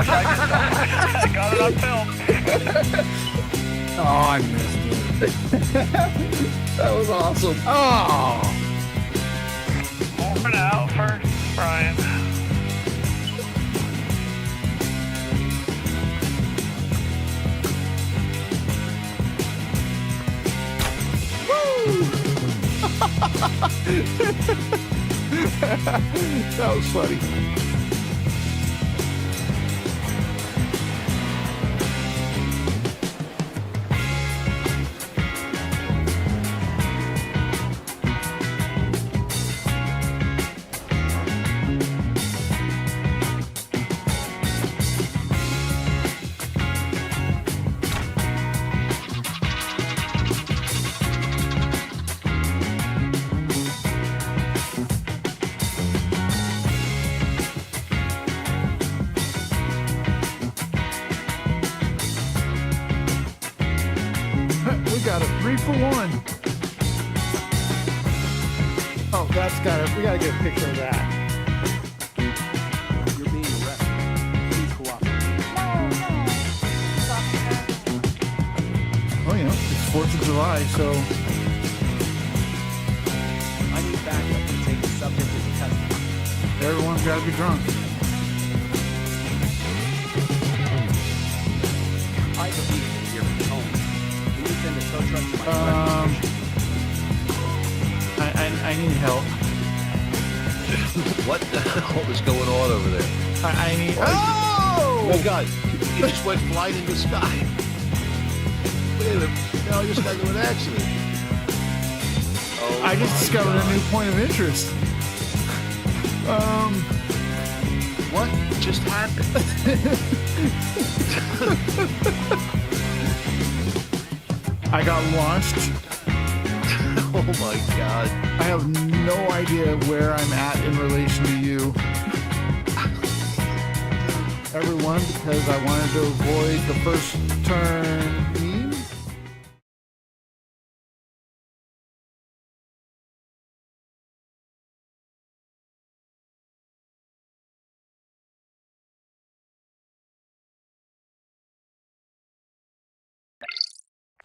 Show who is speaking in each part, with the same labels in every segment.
Speaker 1: gosh, I got it on film.
Speaker 2: Oh, I missed it.
Speaker 3: That was awesome.
Speaker 2: Oh!
Speaker 1: Moving out for Brian.
Speaker 2: That was funny. We got a 3-for-1. Oh, that's got it. We gotta get a picture of that.
Speaker 4: You're being arrested. Please cooperate.
Speaker 2: Oh, you know, it's 4th of July, so
Speaker 4: I need backup to take the subject into custody.
Speaker 2: everyone's gotta be drunk.
Speaker 4: I believe you're home. Can you send a tow truck to my location?
Speaker 2: I need help.
Speaker 3: What the hell is going on over there?
Speaker 2: I need.
Speaker 3: Oh
Speaker 2: Oh!
Speaker 3: God! You just went flying in the sky. Wait a minute. No, I just got into an accident. Oh,
Speaker 2: I just discovered a new point of interest.
Speaker 3: What just happened?
Speaker 2: I got launched.
Speaker 3: Oh my God!
Speaker 2: I have no idea where I'm at in relation to you. Everyone, because I wanted to avoid the first turn meme.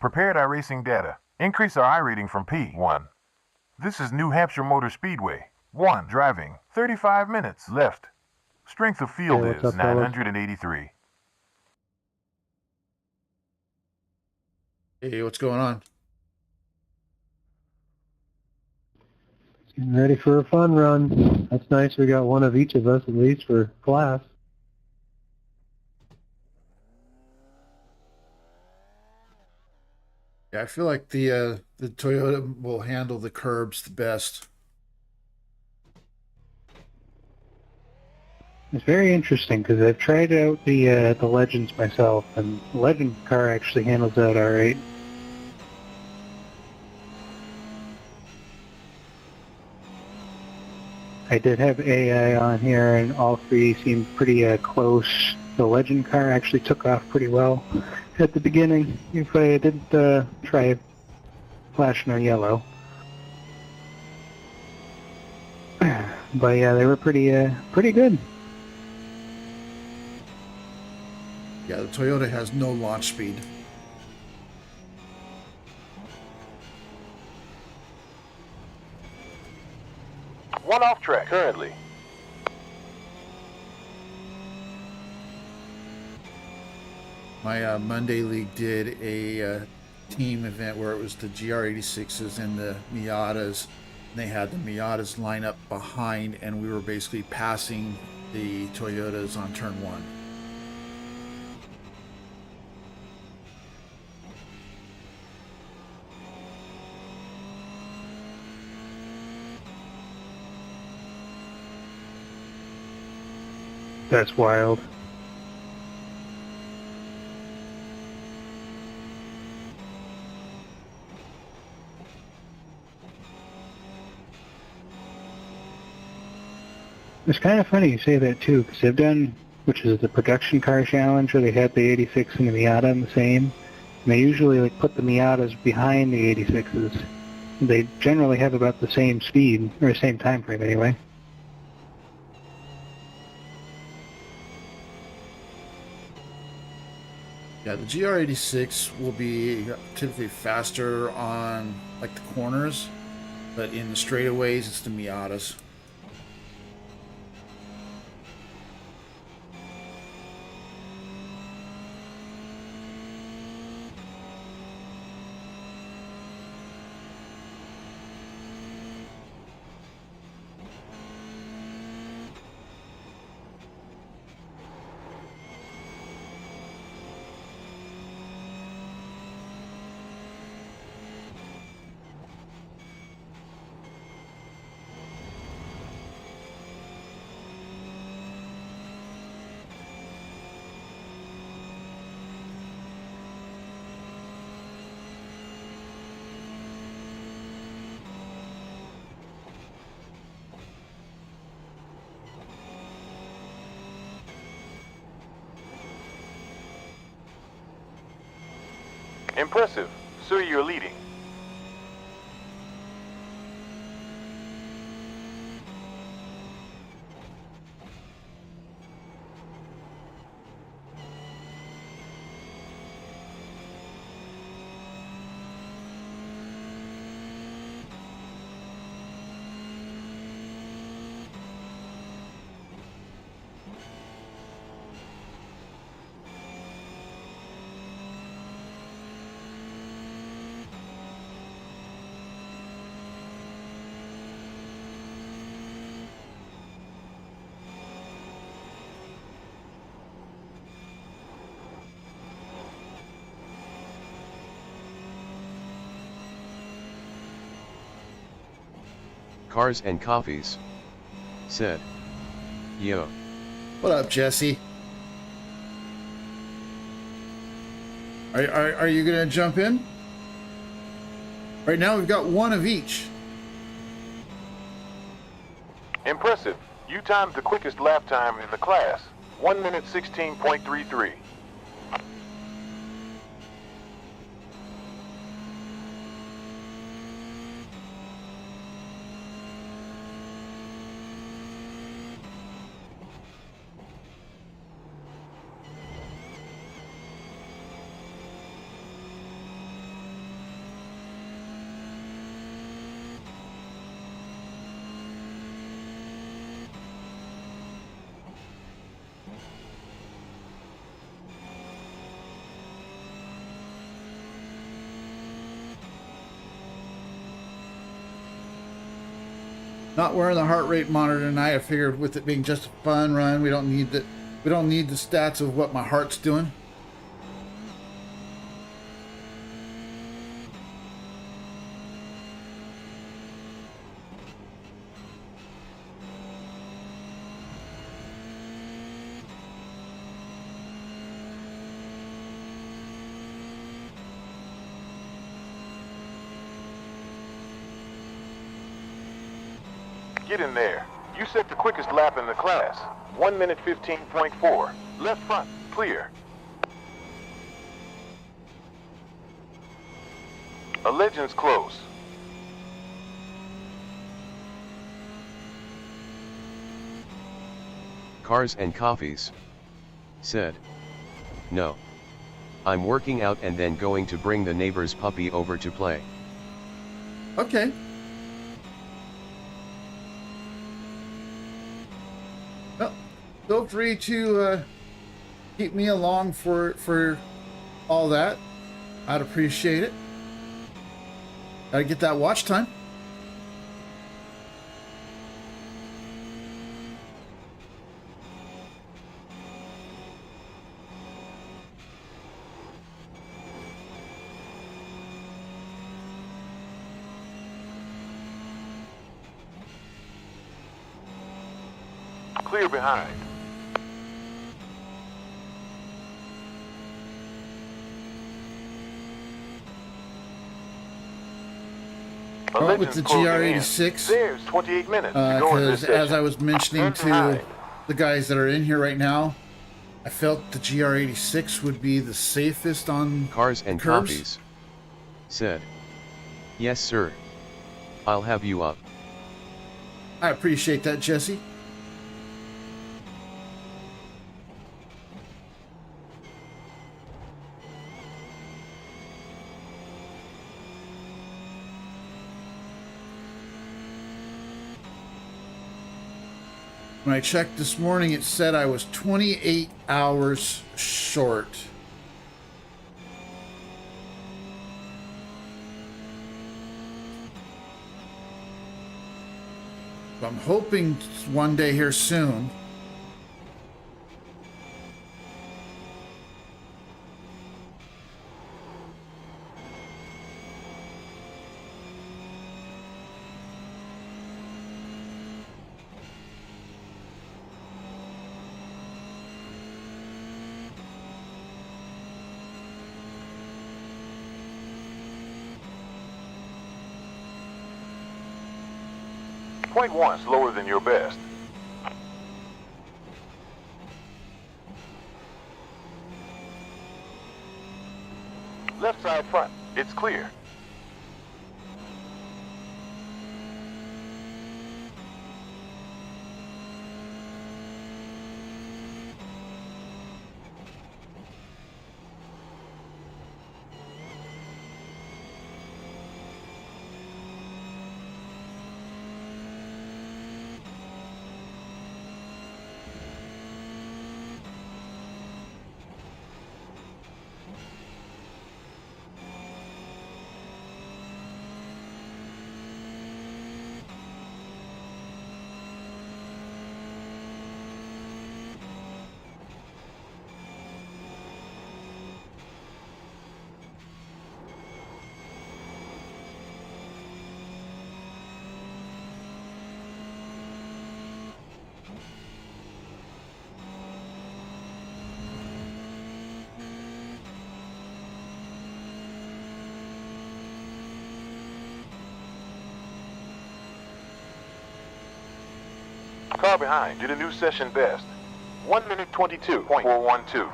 Speaker 5: Prepared iRacing data. Increase our iRating from P1. This is New Hampshire Motor Speedway. 1. Driving. 35 minutes. Left. Strength of field
Speaker 6: Hey,
Speaker 5: is
Speaker 6: what's up, fellas?
Speaker 5: 983.
Speaker 2: Hey, what's going on?
Speaker 6: Getting ready for a fun run. That's nice. We got one of each of us at least for class.
Speaker 2: Yeah, I feel like the Toyota will handle the curbs the best.
Speaker 6: It's very interesting because I've tried out the Legends myself, and the Legend car actually handles that all right. I did have AI on here, and all three seemed pretty close. The Legend car actually took off pretty well at the beginning, if I didn't try flashing on yellow. But yeah, they were pretty good.
Speaker 2: Yeah, the Toyota has no launch speed.
Speaker 5: One off track currently.
Speaker 2: My Monday League did a team event where it was the GR86s and the Miatas. And they had the Miatas line up behind, and we were basically passing the Toyotas on turn 1.
Speaker 6: That's wild. It's kind of funny you say that too, because they've done, which is the production car challenge, where they had the 86 and the Miata in the same. And they usually like put the Miatas behind the 86s. They generally have about the same speed, or the same time frame anyway.
Speaker 2: Yeah, the GR86 will be typically faster on like the corners, but in the straightaways, it's the Miatas.
Speaker 5: Impressive. Sir, you're leading.
Speaker 4: Cars and Coffees said, "Yo,
Speaker 2: What up, Jesse? Are you gonna jump in? Right now we've got one of each.
Speaker 5: Impressive. You timed the quickest lap time in the class. 1 minute 16.33.
Speaker 2: Not wearing the heart rate monitor tonight. I figured with it being just a fun run, we don't need the stats of what my heart's doing.
Speaker 5: Get in there. You set the quickest lap in the class. 1 minute 15.4. Left front, clear. A Legends close.
Speaker 4: Cars and Coffees said, no. I'm working out and then going to bring the neighbor's puppy over to play."
Speaker 2: Okay. Well, feel free to keep me along for all that. I'd appreciate it. Gotta get that watch time.
Speaker 5: Clear behind.
Speaker 2: Well, with the GR86,
Speaker 5: There's 28 minutes to go in this
Speaker 2: because as I
Speaker 5: session.
Speaker 2: was mentioning to the guys that are in here right now, I felt the GR86 would be the safest on
Speaker 4: Cars and
Speaker 2: curbs.
Speaker 4: Coffees said, "Yes, sir. I'll have you up."
Speaker 2: I appreciate that, Jesse. When I checked this morning, it said I was 28 hours short. So I'm hoping one day here soon.
Speaker 5: Point one slower than your best. Left side front. It's clear. Car behind did a new session best. 1 minute 22.412.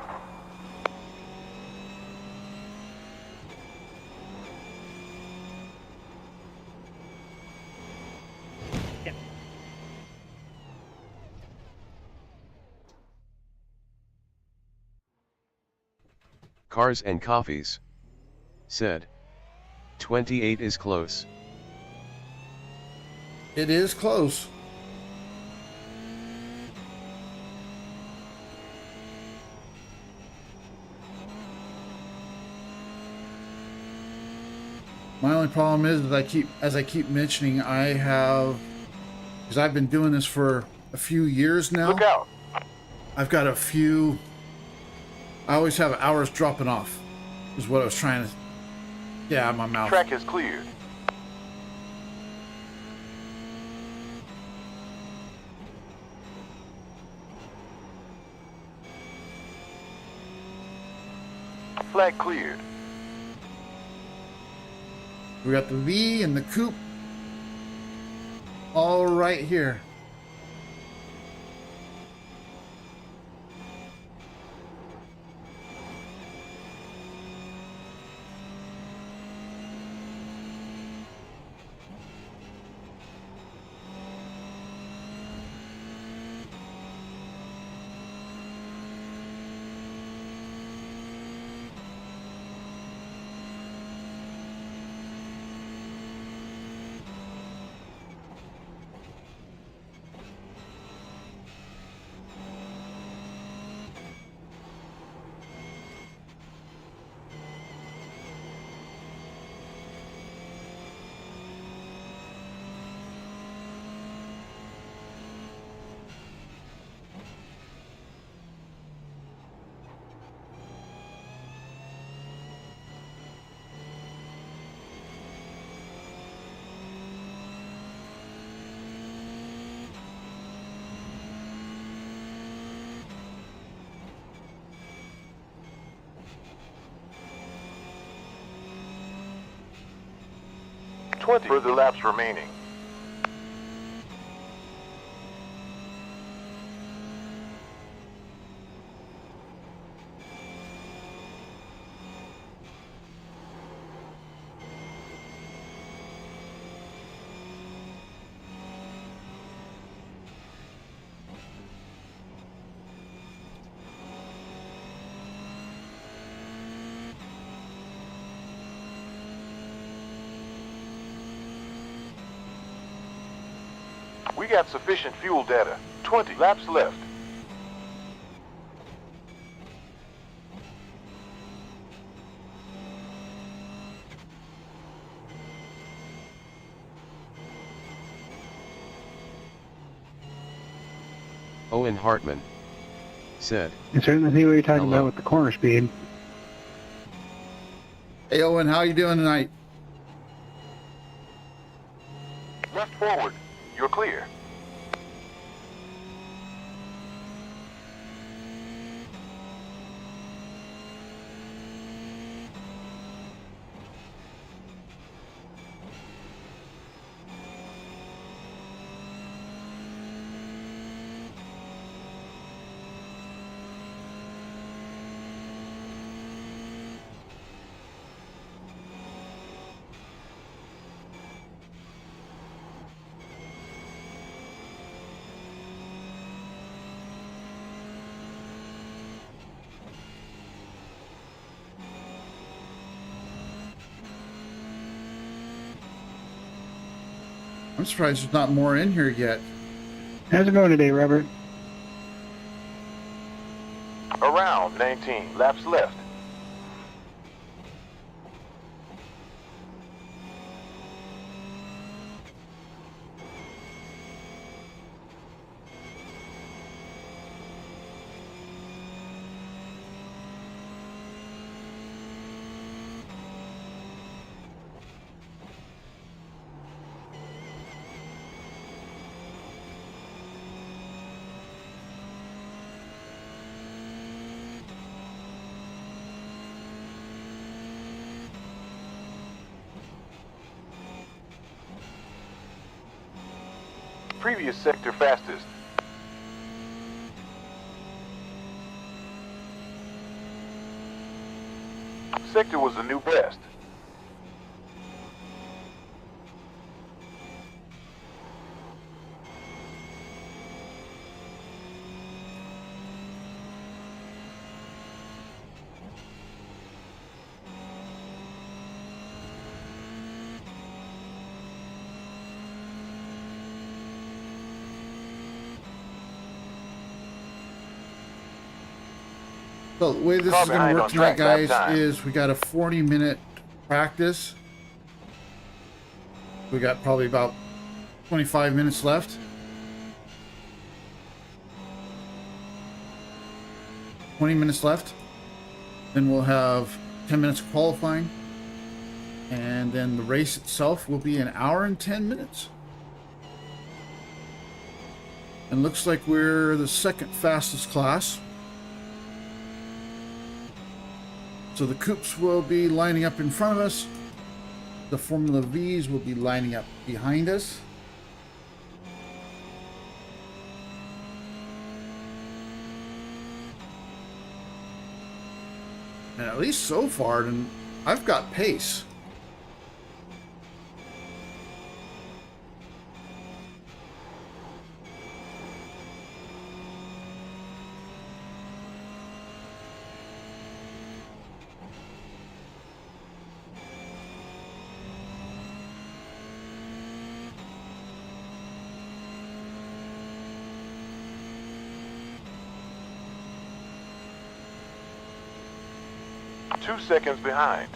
Speaker 4: Cars and Coffees said, 28 is close.
Speaker 2: It is close. My only problem is that as I keep mentioning, I have, because I've been doing this for a few years now.
Speaker 5: Look out.
Speaker 2: I've got a few, I always have hours dropping off, is what I was trying to, yeah, my mouth.
Speaker 5: Track is cleared. Flag cleared.
Speaker 2: We got the V and the coupe all right here.
Speaker 5: Further laps remaining. We got sufficient fuel data. 20 laps left.
Speaker 4: Owen Hartman said,
Speaker 6: I certainly see what you're talking
Speaker 4: Hello.
Speaker 6: about with the corner speed.
Speaker 2: Hey Owen, how you doing tonight?
Speaker 5: Left forward. You're clear.
Speaker 2: I'm surprised there's not more in here yet.
Speaker 6: How's it going today, Robert?
Speaker 5: Around 19 laps left. Previous sector fastest. Sector was the new best.
Speaker 2: So the way this
Speaker 5: Car
Speaker 2: is going
Speaker 5: behind
Speaker 2: to work
Speaker 5: on
Speaker 2: tonight,
Speaker 5: track, lap
Speaker 2: guys,
Speaker 5: time.
Speaker 2: is we got a 40-minute practice. We got probably about 25 minutes left. 20 minutes left. Then we'll have 10 minutes of qualifying. And then the race itself will be an hour and 10 minutes. And looks like we're the second fastest class. So the coupes will be lining up in front of us. The Formula Vs will be lining up behind us. And at least so far, then I've got pace.
Speaker 5: Two seconds behind.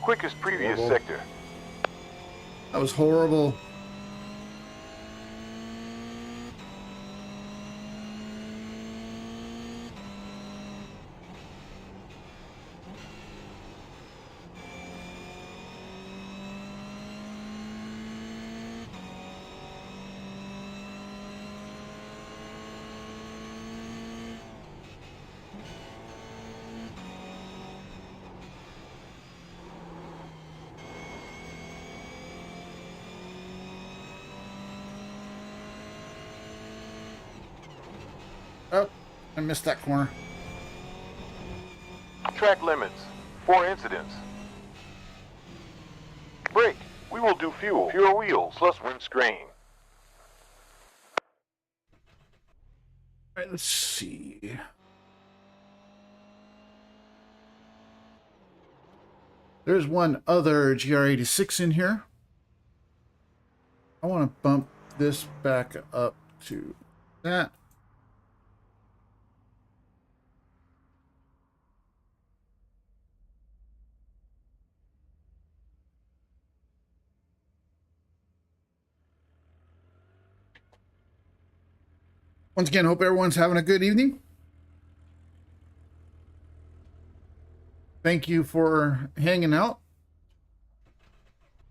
Speaker 5: Quickest previous
Speaker 2: Horrible.
Speaker 5: sector.
Speaker 2: That was horrible. Oh, I missed that corner.
Speaker 5: Track limits. 4 incidents. Brake. We will do fuel. Pure wheels plus windscreen.
Speaker 2: All right, let's see. There's one other GR86 in here. I want to bump this back up to that. Once again, hope everyone's having a good evening. Thank you for hanging out.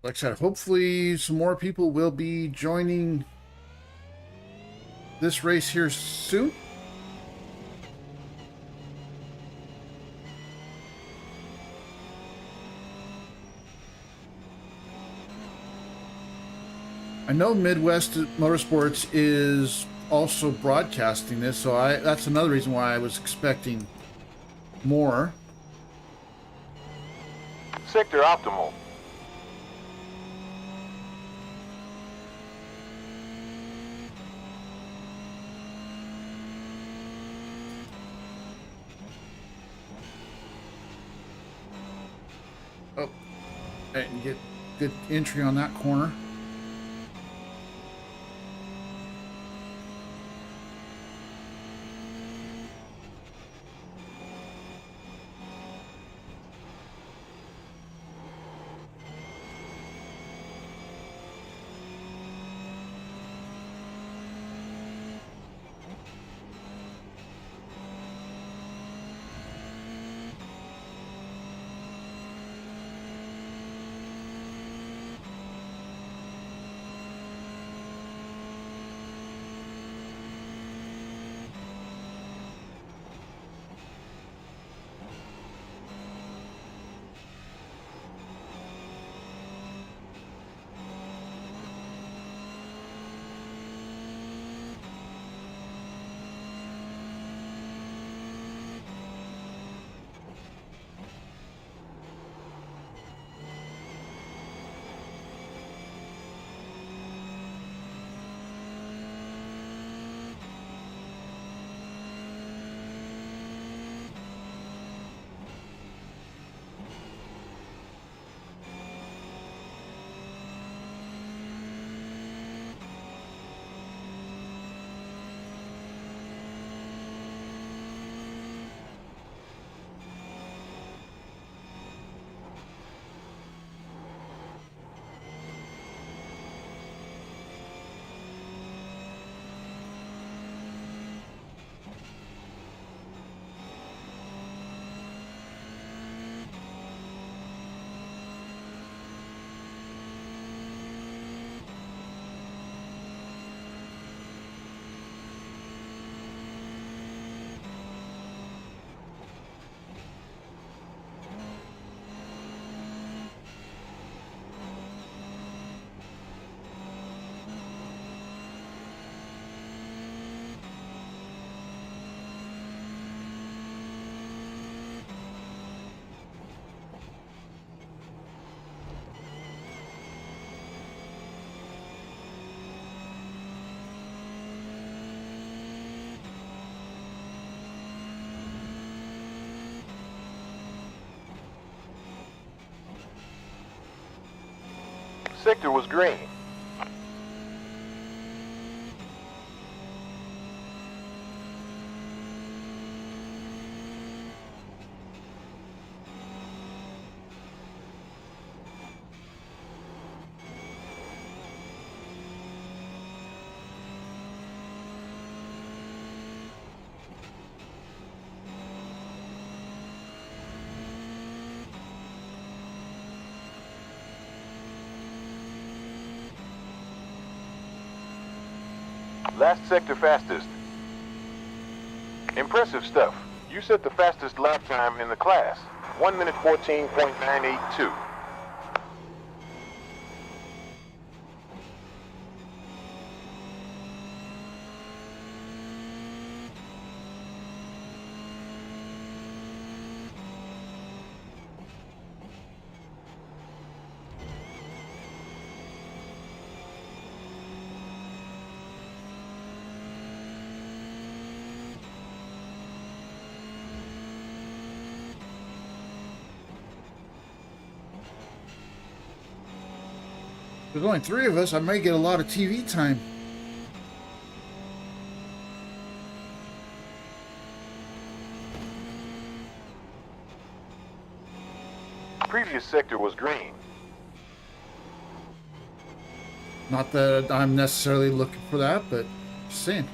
Speaker 2: Like I said, hopefully some more people will be joining this race here soon. I know Midwest Motorsports is also broadcasting this, so that's another reason why I was expecting more.
Speaker 5: Sector optimal.
Speaker 2: Oh, I didn't get good entry on that corner.
Speaker 5: Sector was green. Last sector fastest. Impressive stuff. You set the fastest lap time in the class. 1 minute 14.982.
Speaker 2: There's only 3 of us. I might get a lot of TV time.
Speaker 5: Previous sector was green.
Speaker 2: Not that I'm necessarily looking for that, but just saying.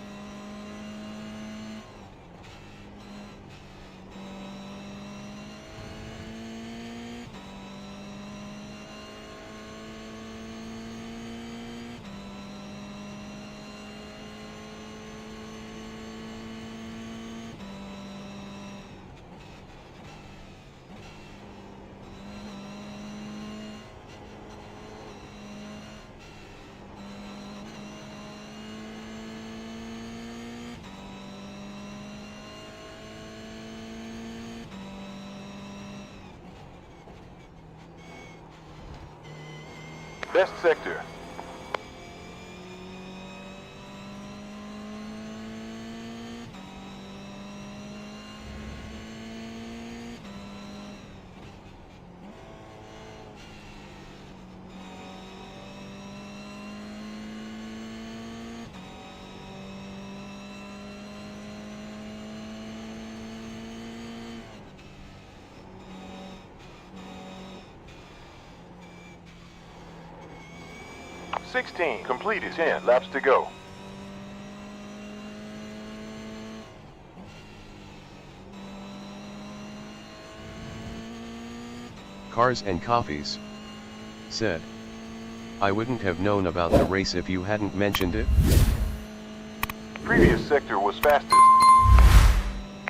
Speaker 5: Best sector. "16 completed, 10 laps to go."
Speaker 4: Cars and Coffees said, "I wouldn't have known about the race if you hadn't mentioned it."
Speaker 5: Previous sector was fastest.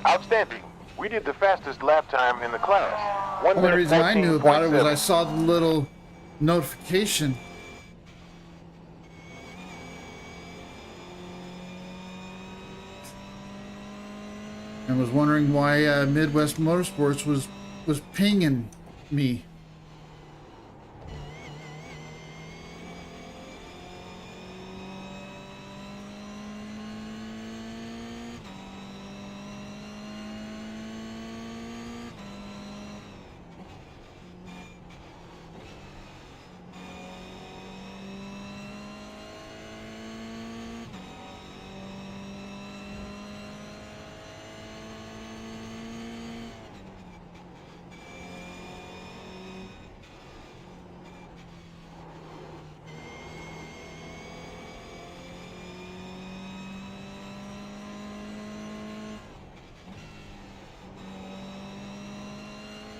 Speaker 5: Outstanding. We did the fastest lap time in the class.
Speaker 2: The only reason I knew about it was I saw the little notification. And was wondering why Midwest Motorsports was pinging me.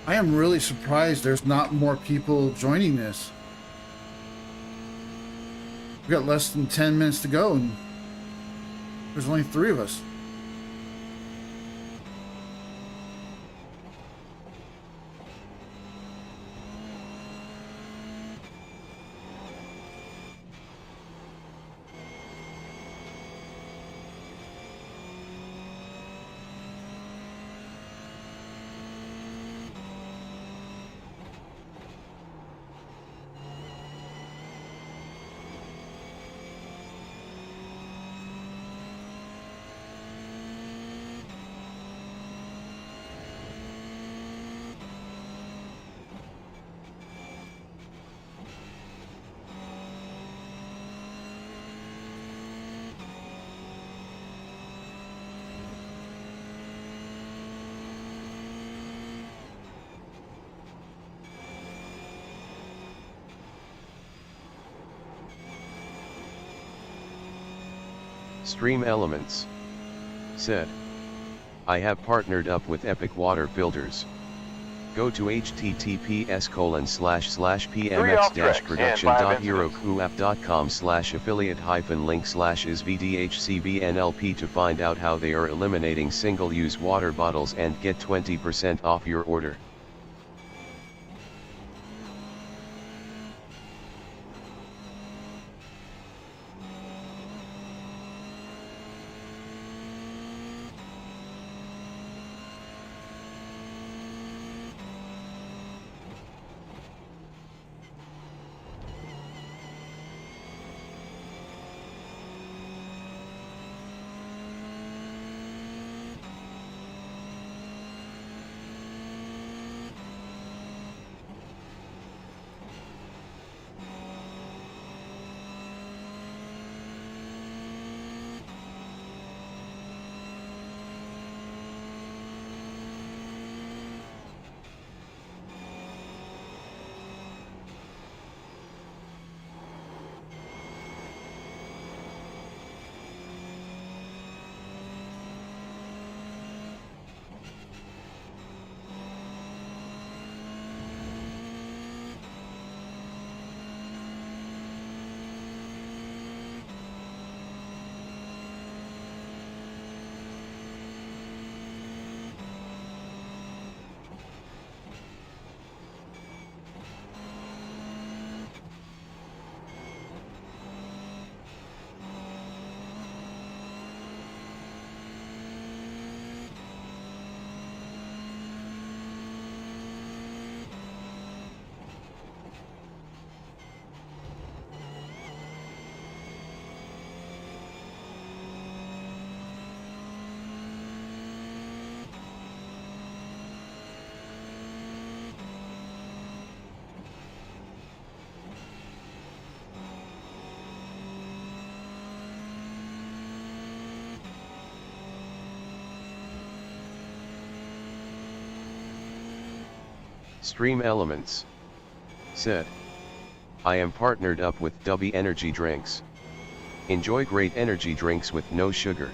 Speaker 2: I am really surprised there's not more people joining this. We've got less than 10 minutes to go and there's only 3 of us.
Speaker 4: Stream Elements said, "I have partnered up with Epic Water Filters. Go to https://pmx-production.herokuapp.com/affiliate-link/isvdhcbnlp to find out how they are eliminating single-use water bottles and get 20% off your order." Stream Elements said, I am partnered up with Dubby Energy Drinks. Enjoy great energy drinks with no sugar.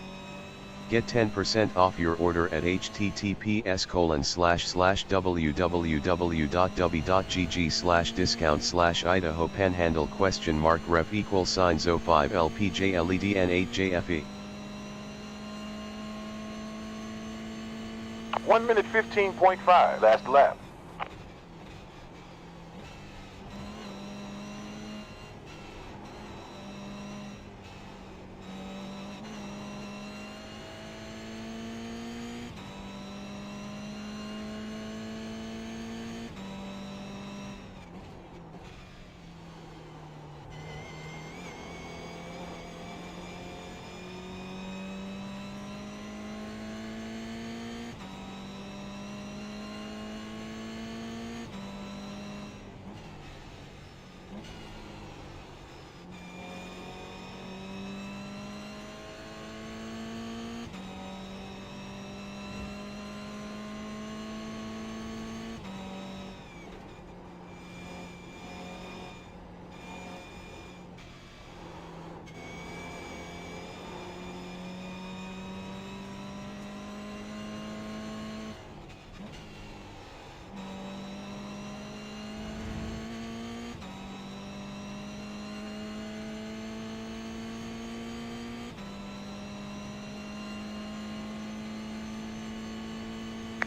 Speaker 4: Get 10% off your order at https://www.dubby.gg/discount/Idaho Panhandle !ref = 05 LPJLEDN8JFE.
Speaker 5: 1 minute 15.5, last lap.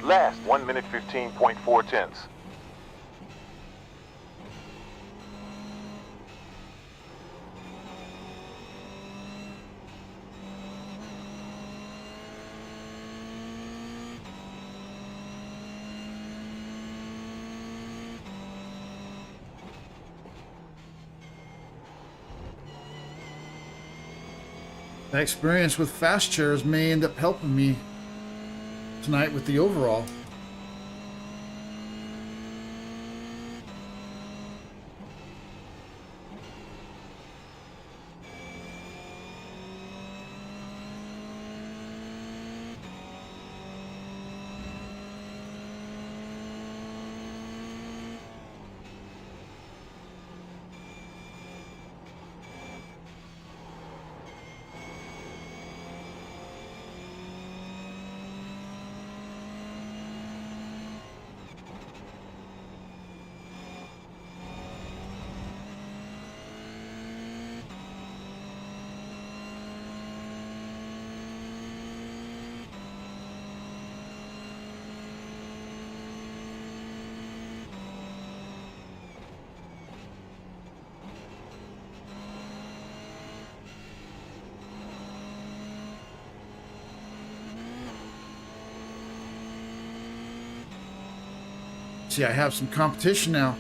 Speaker 5: Last 1 minute 15.4 tenths.
Speaker 2: That experience with fast chairs may end up helping me tonight with the overall. See, I have some competition now.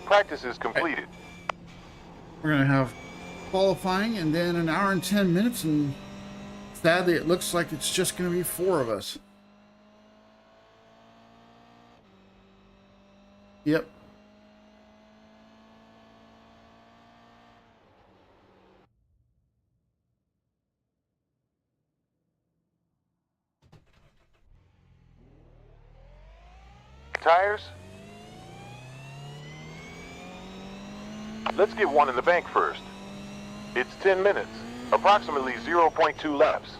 Speaker 5: Practice is completed.
Speaker 2: We're going to have qualifying and then an hour and 10 minutes, and sadly it looks like it's just going to be 4 of us. Yep.
Speaker 5: Tires? Let's get one in the bank first. It's 10 minutes, approximately 0.2 laps.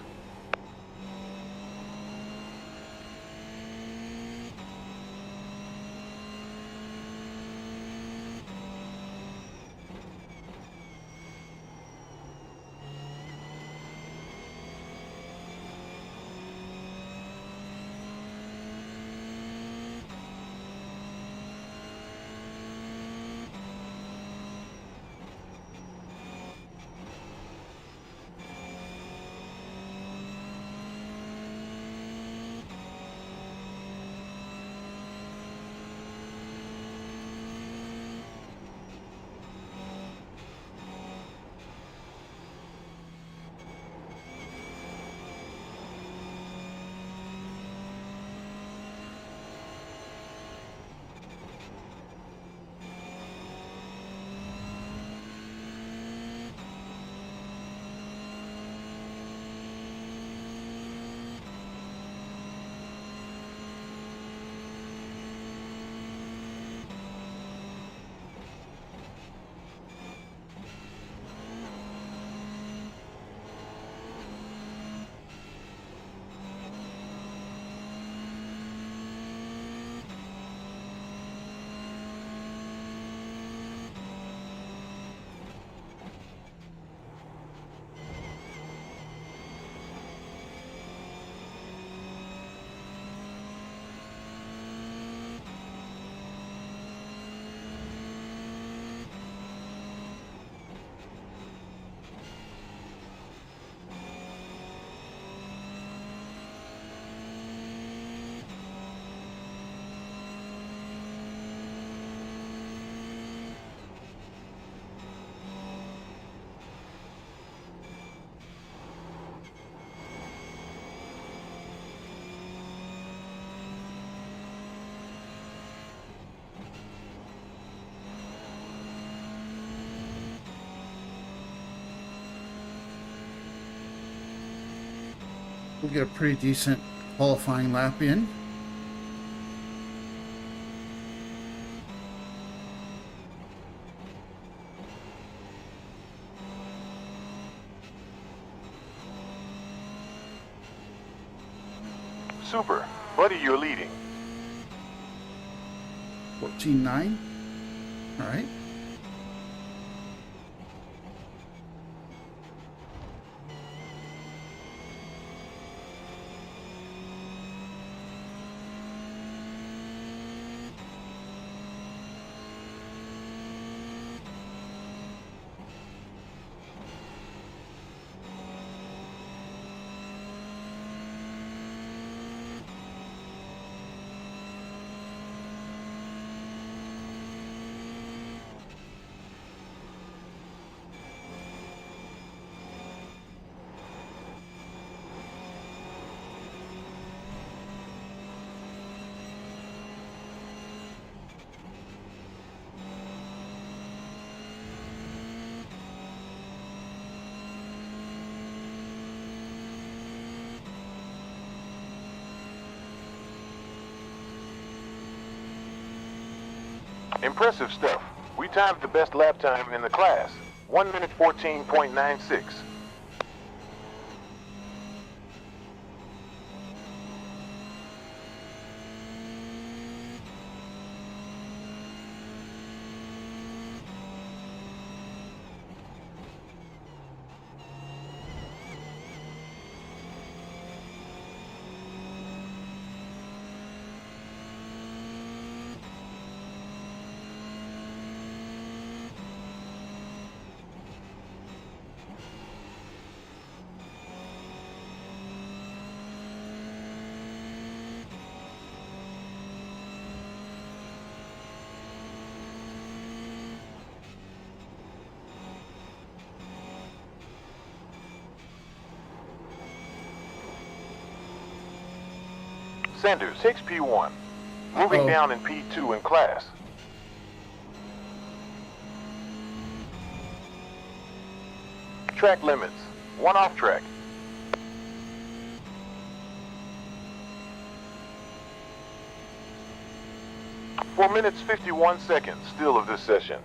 Speaker 2: We'll get a pretty decent qualifying lap in.
Speaker 5: Super. Buddy, you're leading.
Speaker 2: 14.9. All right.
Speaker 5: Impressive stuff. We timed the best lap time in the class. 1 minute 14.96. Sanders takes P1. Moving
Speaker 2: Uh-oh.
Speaker 5: down in P2 in class. Track limits. 1 off track. 4 minutes 51 seconds still of this session.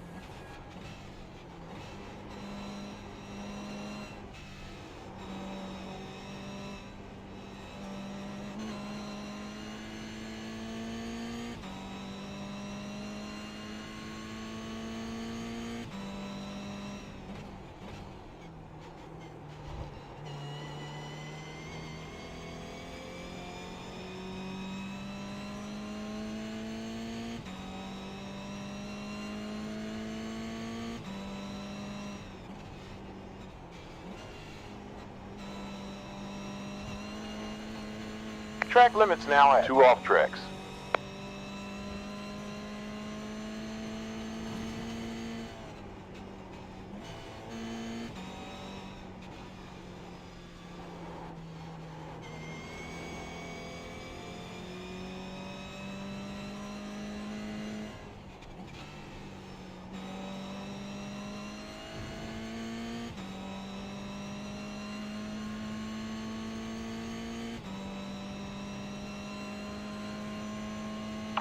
Speaker 5: Track limits now at 2 off tracks.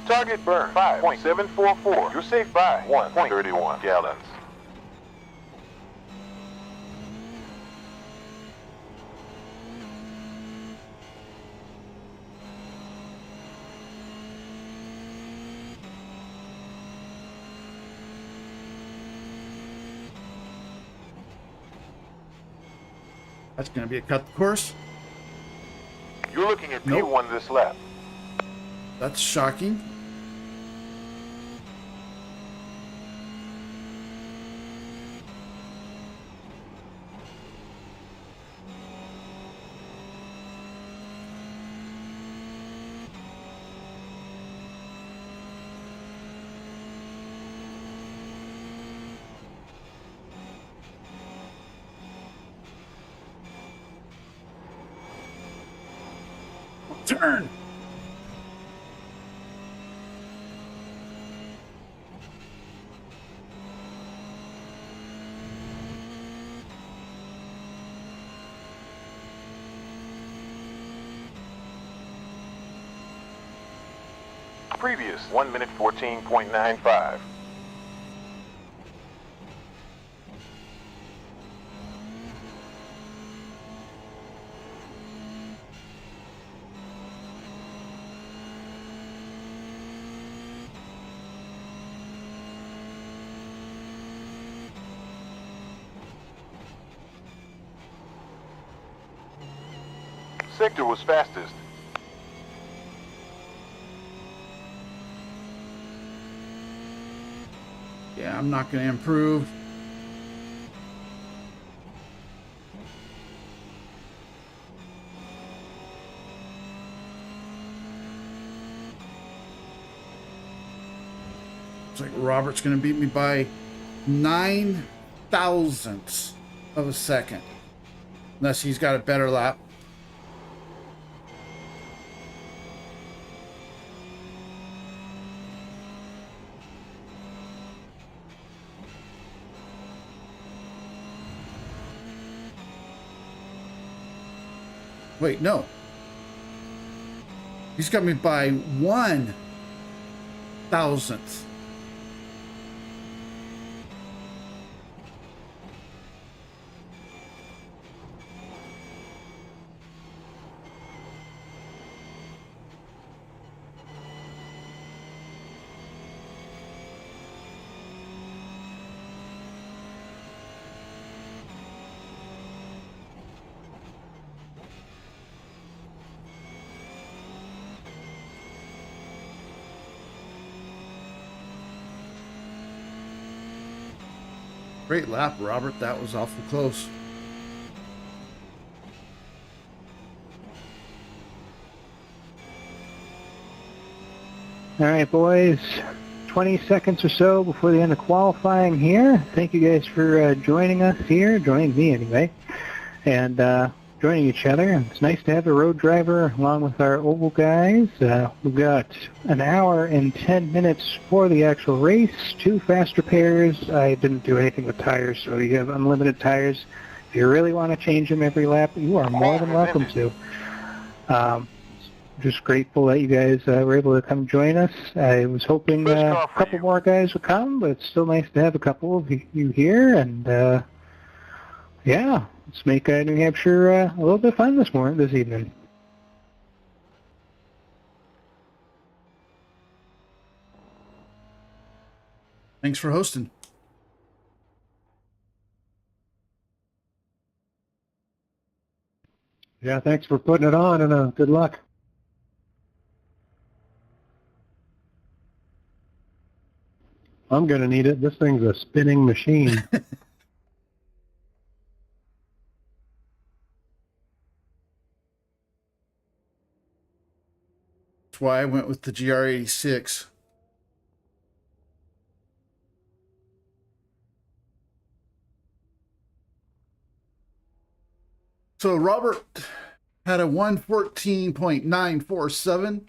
Speaker 5: Target burn 5.744. You're safe by 1.31 gallons.
Speaker 2: That's going to be a cut the course.
Speaker 5: You're looking at
Speaker 2: Nope.
Speaker 5: P1 this lap.
Speaker 2: That's shocking. Turn.
Speaker 5: Previous 1 minute 14.95. Sector was fastest.
Speaker 2: Yeah, I'm not going to improve. Looks like Robert's going to beat me by 9 thousandths of a second. Unless he's got a better lap. Wait, no. He's got me by 1 thousandth. Great lap, Robert. That was awful close.
Speaker 6: All right, boys. 20 seconds or so before the end of qualifying here. Thank you guys for joining us here, joining me anyway. And joining each other. It's nice to have a road driver along with our oval guys. We've got an hour and 10 minutes for the actual race, 2 faster pairs. I didn't do anything with tires, so you have unlimited tires. If you really want to change them every lap, you are more than welcome to. Just grateful that you guys were able to come join us. I was hoping a couple more guys would come, but it's still nice to have a couple of you here. And yeah, let's make New Hampshire a little bit fun this evening.
Speaker 2: Thanks for hosting.
Speaker 7: Yeah, thanks for putting it on, and good luck. I'm going to need it. This thing's a spinning machine.
Speaker 2: That's why I went with the GR86. So Robert had a 114.947.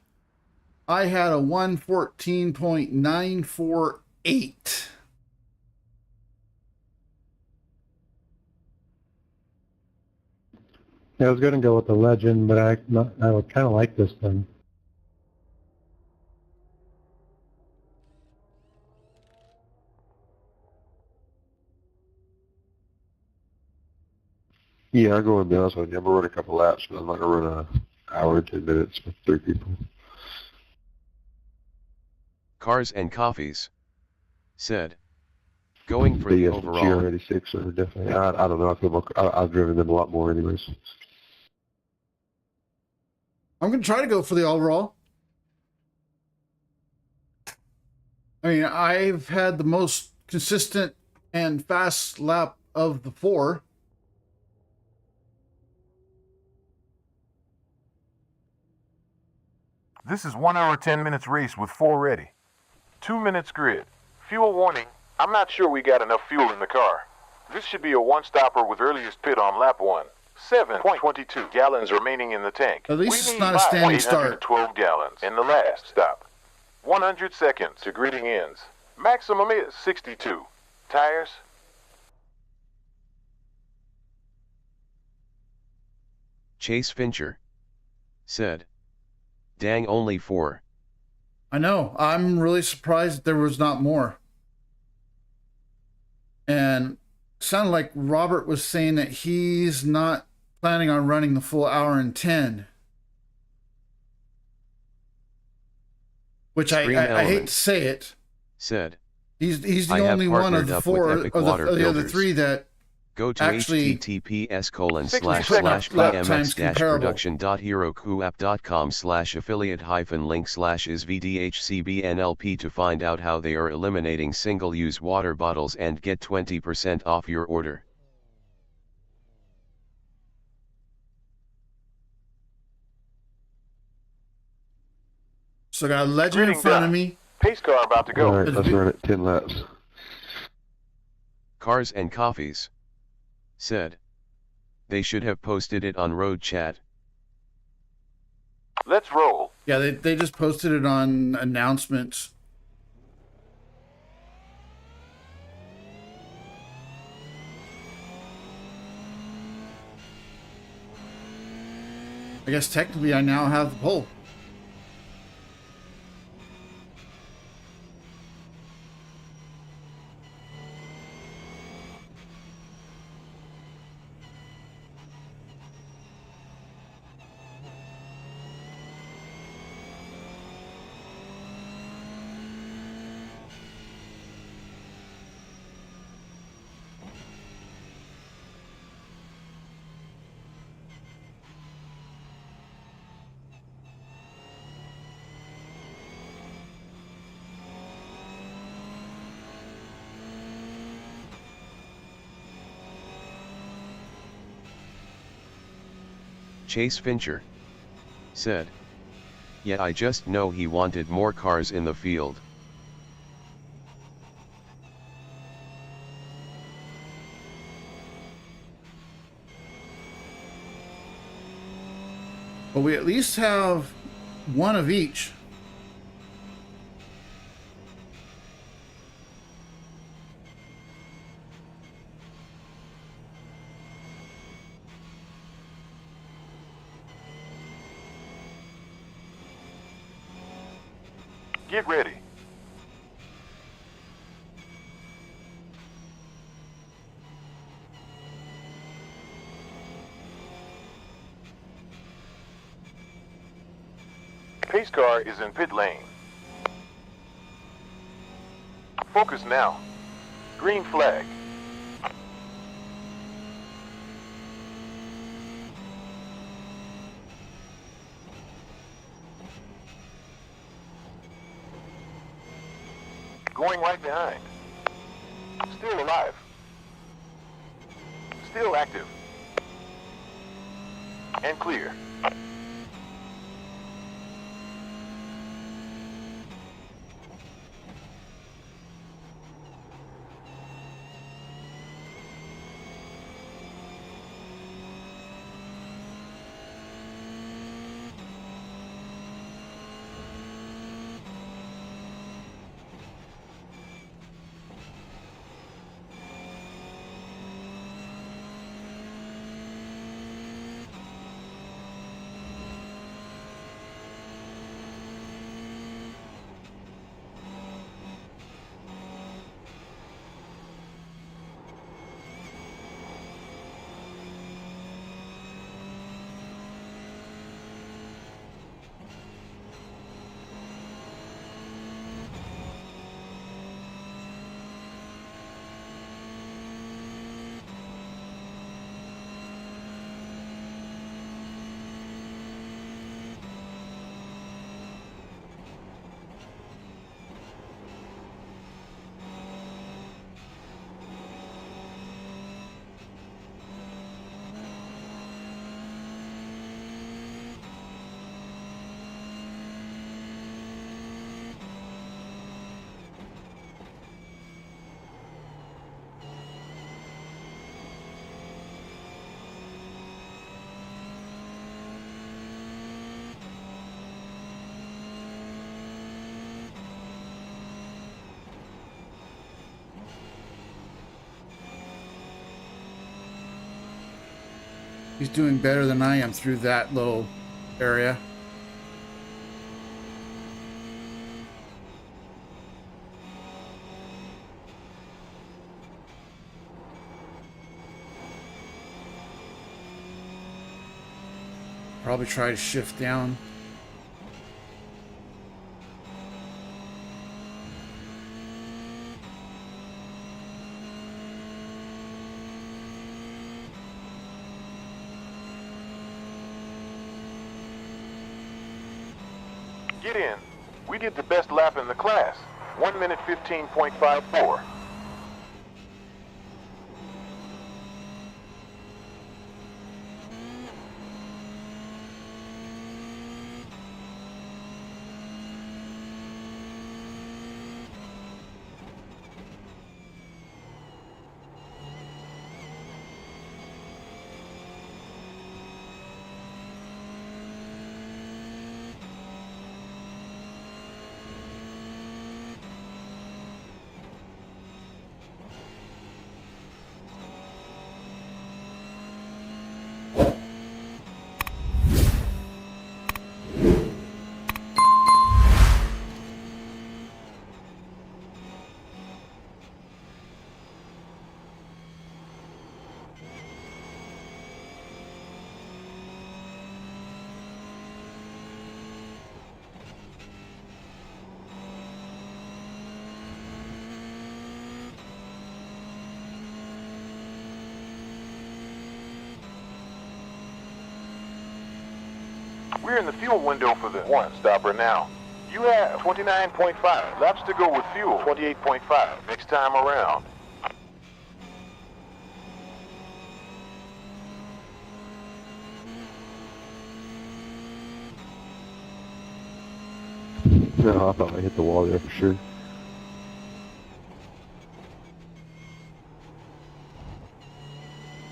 Speaker 2: I had a 114.948.
Speaker 7: I was going to go with the Legend, but I would kind of like this thing.
Speaker 8: Yeah, I'll go and be honest with you. I'm going to run a couple laps, but I'm not going to run an hour and 10 minutes with 3 people.
Speaker 4: Cars and Coffees said, going for the overall.
Speaker 8: GR86 are definitely, I don't know, I feel more, I've driven them a lot more anyways.
Speaker 2: I'm going to try to go for the overall. I mean, I've had the most consistent and fast lap of the 4.
Speaker 5: This is 1 hour 10 minutes race with 4 ready. 2 minutes grid. Fuel warning. I'm not sure we got enough fuel in the car. This should be a one-stopper with earliest pit on lap 1. 7.22 gallons remaining in the tank.
Speaker 2: At least it's not a standing start.
Speaker 5: 812 gallons in the last stop. 100 seconds to gridding ends. Maximum is 62. Tires.
Speaker 4: Chase Fincher said, dang, only 4.
Speaker 2: I know. I'm really surprised that there was not more. And sounded like Robert was saying that he's not planning on running the full hour and 10. Which I hate to say it.
Speaker 4: Said,
Speaker 2: he's the only one of the 4 of the other 3 that
Speaker 4: go to
Speaker 2: actually
Speaker 4: https://bms-production.herocoop.com/affiliate-link/is/VDHCBNLP to find out how they are eliminating single-use water bottles and get 20% off your order.
Speaker 2: So I got a Legend in front of me.
Speaker 5: Pace car about to go.
Speaker 8: All right, let's run it 10 laps.
Speaker 4: Cars and Coffees said, they should have posted it on Road Chat.
Speaker 5: Let's roll.
Speaker 2: Yeah, they just posted it on announcements. I guess technically I now have the pole.
Speaker 4: Chase Fincher said, yeah, I just know he wanted more cars in the field.
Speaker 2: But we at least have one of each.
Speaker 5: Get ready. Pace car is in pit lane. Focus now. Green flag. Going right behind. Still alive. Still active. And clear.
Speaker 2: He's doing better than I am through that little area. Probably try to shift down.
Speaker 5: Get in. We did the best lap in the class. 1 minute 15.54. We're in the fuel window for the one stopper now. You have 29.5 laps to go with fuel. 28.5 next time around.
Speaker 8: No, I thought I hit the wall there for sure.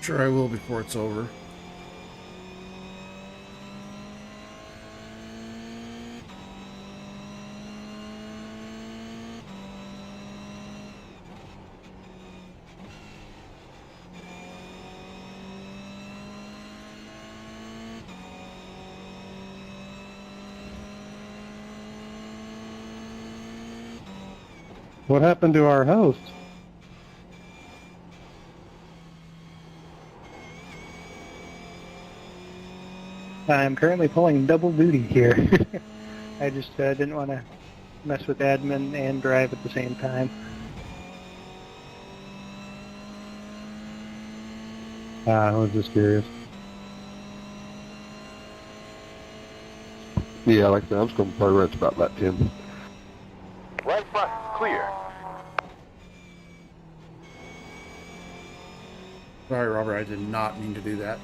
Speaker 2: Sure I will before it's over.
Speaker 7: What happened to our host?
Speaker 6: I'm currently pulling double duty here. I just didn't want to mess with admin and drive at the same time.
Speaker 7: I was just curious.
Speaker 8: Yeah, like I said, I'm just going to play right about that 10.
Speaker 5: Right front, clear.
Speaker 2: Sorry, Robert, I did not mean to do that.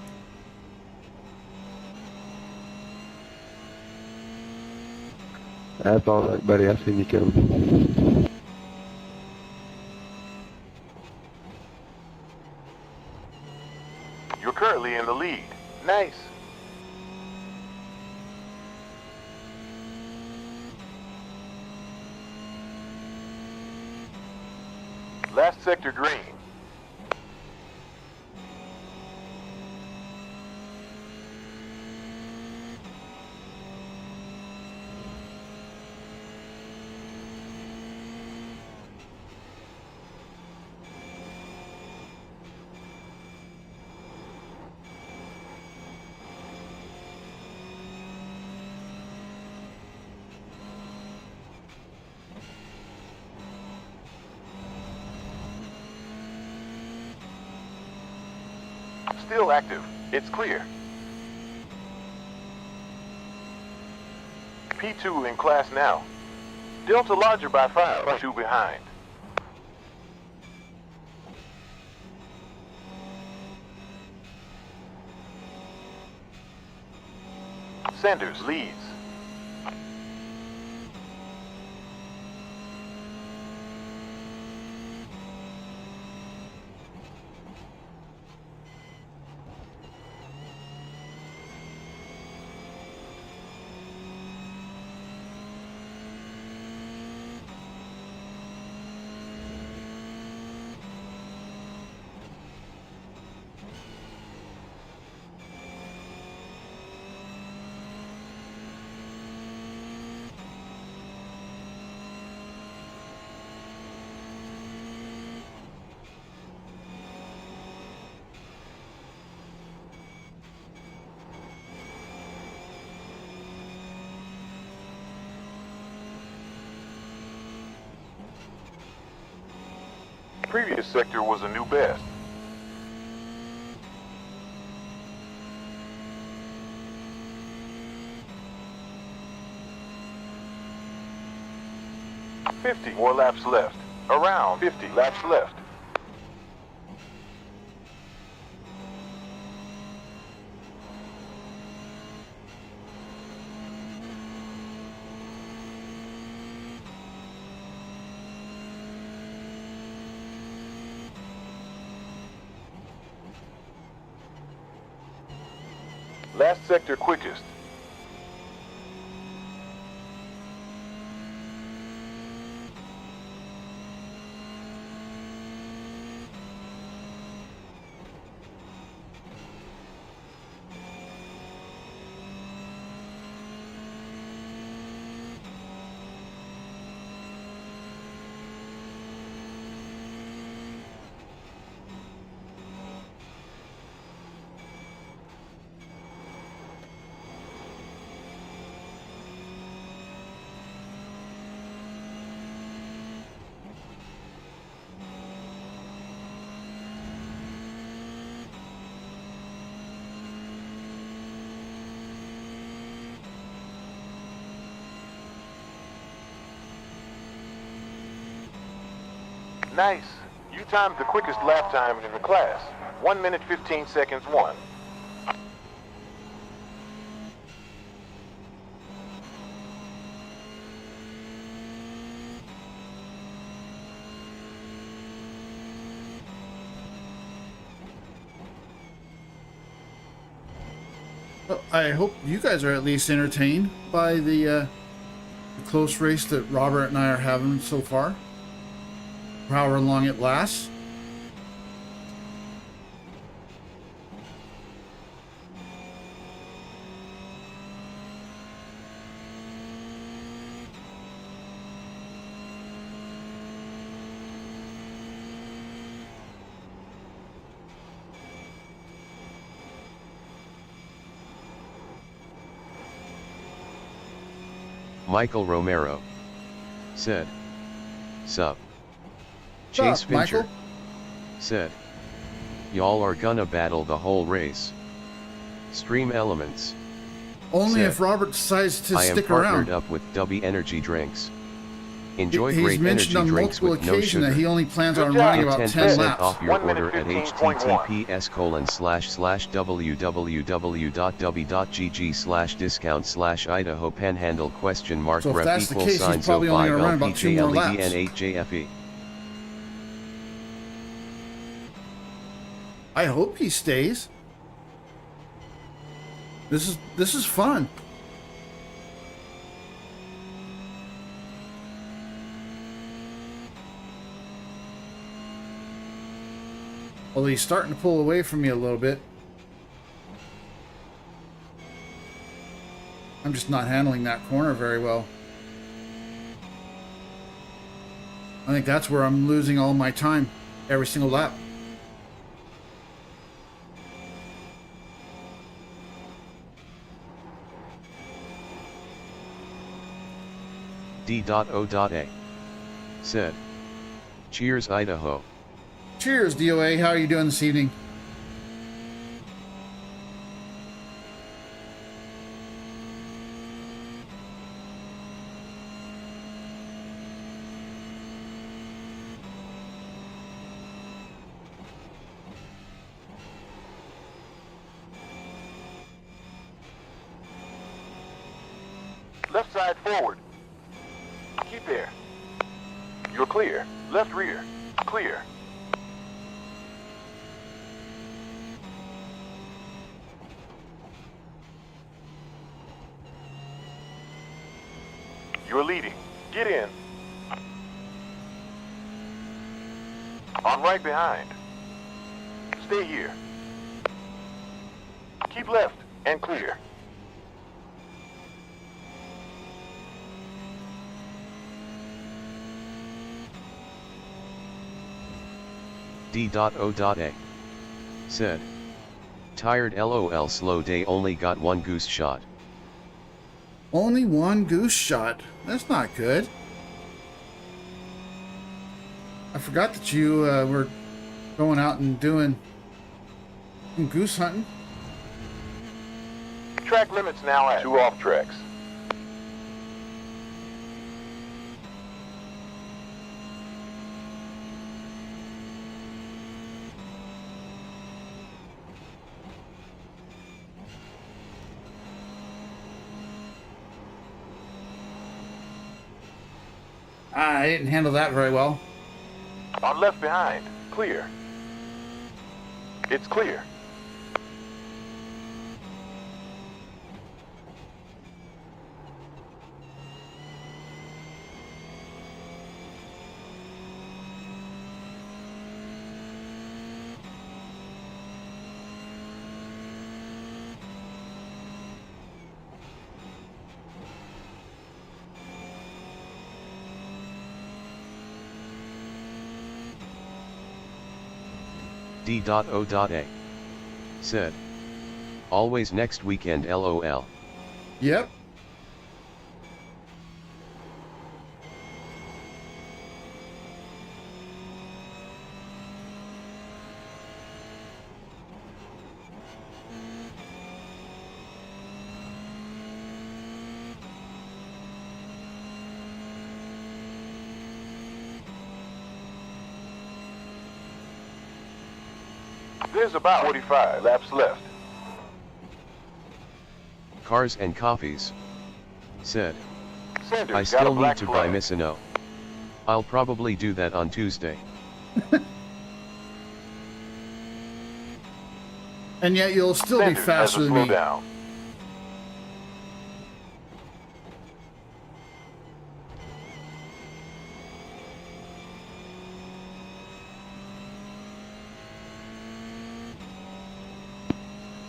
Speaker 8: That's all right, buddy. I seen you coming.
Speaker 5: You're currently in the lead. Nice. Last sector green. Still active. It's clear. P2 in class now. Delta larger by 5, 2 behind. Sanders leads. Previous sector was a new best. "50 more laps left. Around 50 laps left." Last sector quickest. Nice. You timed the quickest lap time in the class. 1 minute 15 seconds 1.
Speaker 2: Well, I hope you guys are at least entertained by the close race that Robert and I are having so far. For however long it lasts.
Speaker 4: Michael Romero said, "Sup."
Speaker 2: What's
Speaker 4: Chase
Speaker 2: up,
Speaker 4: Fincher
Speaker 2: Michael?
Speaker 4: said, "Y'all are gonna battle the whole race." Stream Elements
Speaker 2: Only
Speaker 4: said,
Speaker 2: if Robert decides to
Speaker 4: "I am
Speaker 2: stick
Speaker 4: partnered
Speaker 2: around.
Speaker 4: up with W Energy Drinks. Enjoy
Speaker 2: He's
Speaker 4: great
Speaker 2: mentioned
Speaker 4: energy
Speaker 2: on
Speaker 4: drinks
Speaker 2: multiple
Speaker 4: with no
Speaker 2: occasions
Speaker 4: sugar.
Speaker 2: that he only plans
Speaker 5: Good
Speaker 2: on
Speaker 5: job.
Speaker 2: running
Speaker 4: Get
Speaker 2: about 10
Speaker 4: 10%
Speaker 2: laps.
Speaker 4: off your
Speaker 5: 1 minute
Speaker 4: order at
Speaker 5: 15.1.
Speaker 4: https://www.w.gg/discount/Idaho Panhandle
Speaker 2: So if
Speaker 4: ref
Speaker 2: that's the
Speaker 4: equals
Speaker 2: case, he's
Speaker 4: sign
Speaker 2: probably only gonna run about 2 more laps.
Speaker 4: LPKLEDN8JFE.
Speaker 2: I hope he stays. This is fun. Although he's starting to pull away from me a little bit. I'm just not handling that corner very well. I think that's where I'm losing all my time every single lap.
Speaker 4: D.O.A. said, "Cheers Idaho."
Speaker 2: Cheers, DOA. How are you doing this evening?
Speaker 5: Left side forward. Keep there. You're clear. Left rear. Clear. You're leading. Get in. On right behind. Stay here. Keep left and clear.
Speaker 4: D.O.A. said, "Tired LOL, slow day, only got one goose shot."
Speaker 2: Only one goose shot. That's not good. I forgot that you were going out and doing some goose hunting.
Speaker 5: Track limits now at 2 off tracks.
Speaker 2: I didn't handle that very well.
Speaker 5: On left behind. Clear. It's clear.
Speaker 4: D.O.A. said, "Always next weekend LOL."
Speaker 2: Yep.
Speaker 5: There's about 45 laps left.
Speaker 4: Cars and Coffees said,
Speaker 5: Sanders
Speaker 4: "I
Speaker 5: got a
Speaker 4: still need
Speaker 5: black
Speaker 4: to buy
Speaker 5: flag.
Speaker 4: Missino. I'll probably do that on Tuesday."
Speaker 2: And yet you'll still be
Speaker 5: Sanders has
Speaker 2: faster
Speaker 5: a
Speaker 2: than me.
Speaker 5: slowdown.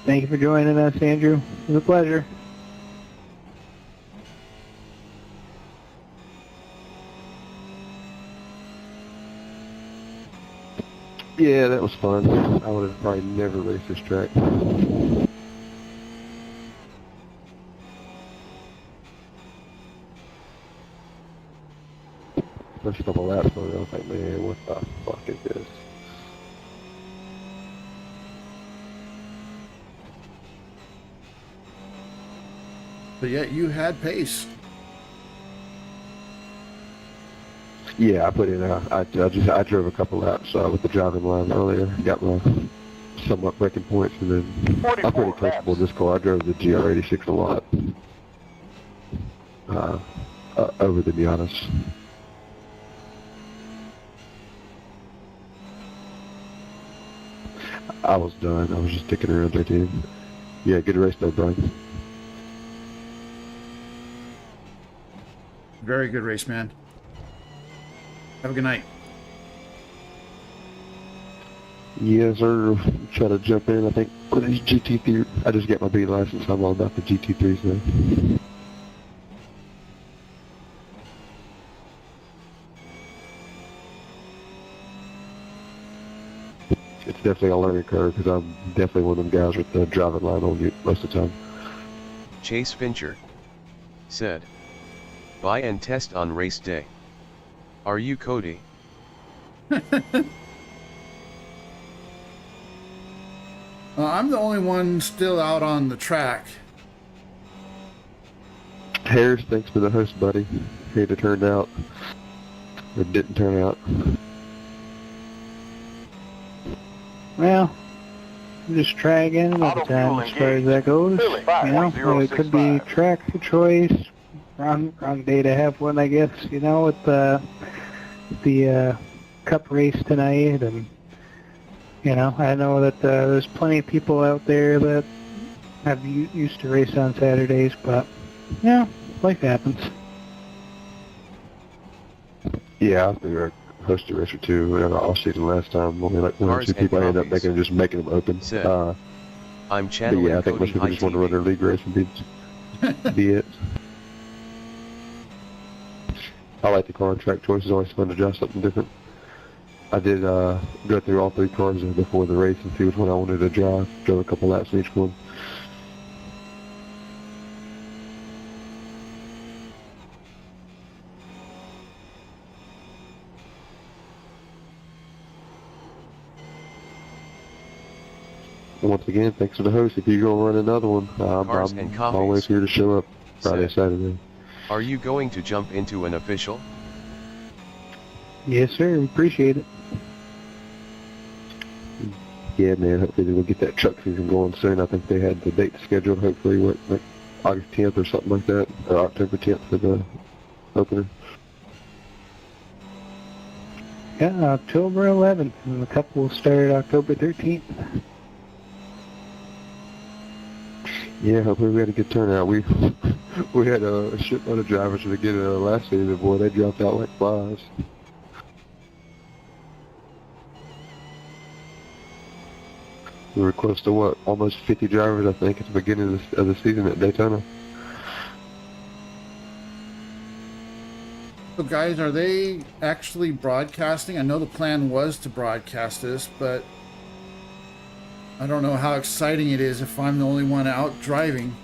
Speaker 6: Thank you for joining us, Andrew. It was a pleasure.
Speaker 8: Yeah, that was fun. I would have probably never raced this track. first couple laps on it, I was like, man, what the fuck is this?
Speaker 2: But yet you had pace.
Speaker 8: Yeah, I put in. I drove a couple laps with the driving line earlier. Got my somewhat breaking points, and then I'm pretty comfortable in this car. I drove the GR86 a lot over the Miatas. I was done. I was just sticking around 13. Yeah, good race though, Brian.
Speaker 2: Very good race, man. Have a good night.
Speaker 8: Yes, sir. Try to jump in. I think for these GT3. I just got my B license. I'm all about the GT3s now. It's definitely a learning curve because I'm definitely one of them guys with the driving line on you most of the time.
Speaker 4: Chase Fincher said, "Buy and test on race day. Are you Cody?"
Speaker 2: I'm the only one still out on the track.
Speaker 8: Harris, thanks for the host, buddy. Hate it turned out. It didn't turn out.
Speaker 6: Well, just try again another time as far as that goes. You know, it could be track choice, wrong day to have one, I guess, you know, with the cup race tonight. And, you know, I know that there's plenty of people out there that have used to race on Saturdays, but, yeah, life happens.
Speaker 8: Yeah, I think I hosted a race or two off season last time. Only like one or two people I ended up making them open.
Speaker 4: I'm channeling
Speaker 8: but yeah, I think most people just want to run their league race and be it. I like the car and track choice. It's always fun to try something different. I did go through all three cars before the race and see which one I wanted to drive. Drove a couple laps in each one. Once again, thanks to the host. If you're going to run another one, I'm always here to show up Friday, Saturday.
Speaker 4: Are you going to jump into an official?
Speaker 6: Yes, sir. Appreciate it.
Speaker 8: Yeah, man. Hopefully we'll get that truck season going soon. I think they had the date scheduled. Hopefully, like August 10th or something like that, or October 10th for the opener.
Speaker 6: Yeah, October 11th, and the cup will start October 13th.
Speaker 8: Yeah, hopefully we had a good turnout. We had a shitload of drivers to get last season. Boy, they dropped out like flies. We were close to what, almost 50 drivers, I think, at the beginning of the season at Daytona.
Speaker 2: So guys, are they actually broadcasting? I know the plan was to broadcast this, but I don't know how exciting it is if I'm the only one out driving.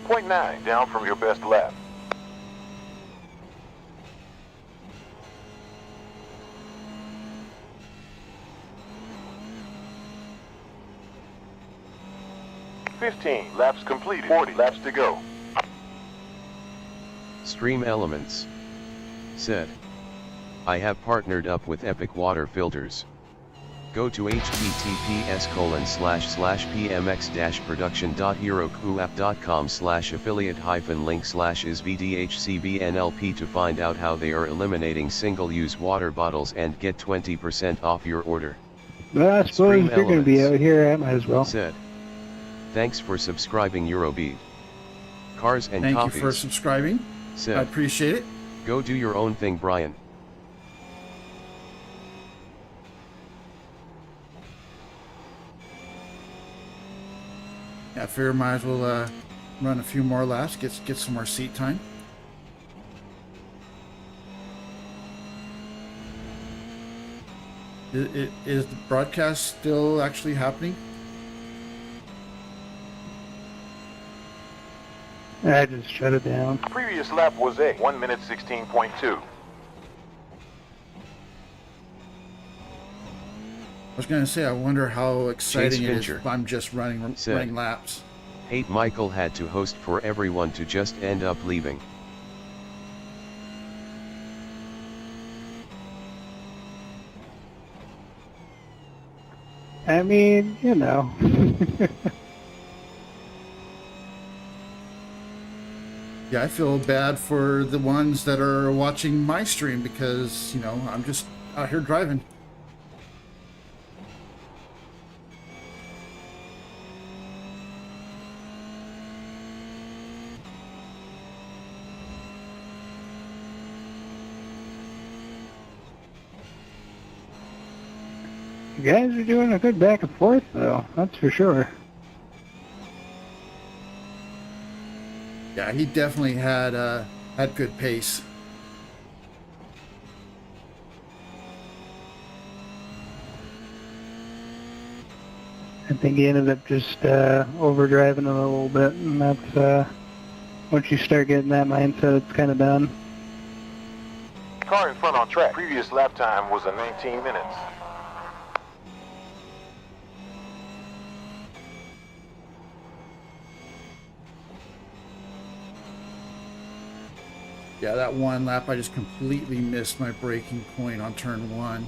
Speaker 5: .9 down from your best lap. .15 laps completed. 40 laps to go.
Speaker 4: Stream Elements said, "I have partnered up with Epic Water Filters. Go to https://pmx-production.herokuapp.com/affiliate-link/isvdhcbnlp to find out how they are eliminating single-use water bottles and get 20% off your order."
Speaker 6: Well, I suppose if you're going to be out here, I might as well.
Speaker 4: Said, "Thanks for subscribing, Eurobeat. Cars and
Speaker 2: Thank
Speaker 4: Coffees."
Speaker 2: you for subscribing.
Speaker 4: Said,
Speaker 2: I appreciate it.
Speaker 4: Go do your own thing, Brian.
Speaker 2: Yeah, I figure might as well run a few more laps, get some more seat time. Is the broadcast still actually happening?
Speaker 6: I just shut it down.
Speaker 5: Previous lap was a 1 minute 16.2.
Speaker 2: I was gonna say, I wonder how exciting it is
Speaker 4: Fincher
Speaker 2: if I'm just running laps.
Speaker 4: Hate Michael had to host for everyone to just end up leaving.
Speaker 6: I mean, you know.
Speaker 2: Yeah, I feel bad for the ones that are watching my stream because, you know, I'm just out here driving.
Speaker 6: You guys are doing a good back and forth, though. That's for sure.
Speaker 2: Yeah, he definitely had good pace.
Speaker 6: I think he ended up just overdriving it a little bit, and that's once you start getting that mindset, it's kind of done.
Speaker 5: Car in front on track. Previous lap time was a 19 minutes.
Speaker 2: Yeah, that one lap I just completely missed my braking point on turn 1.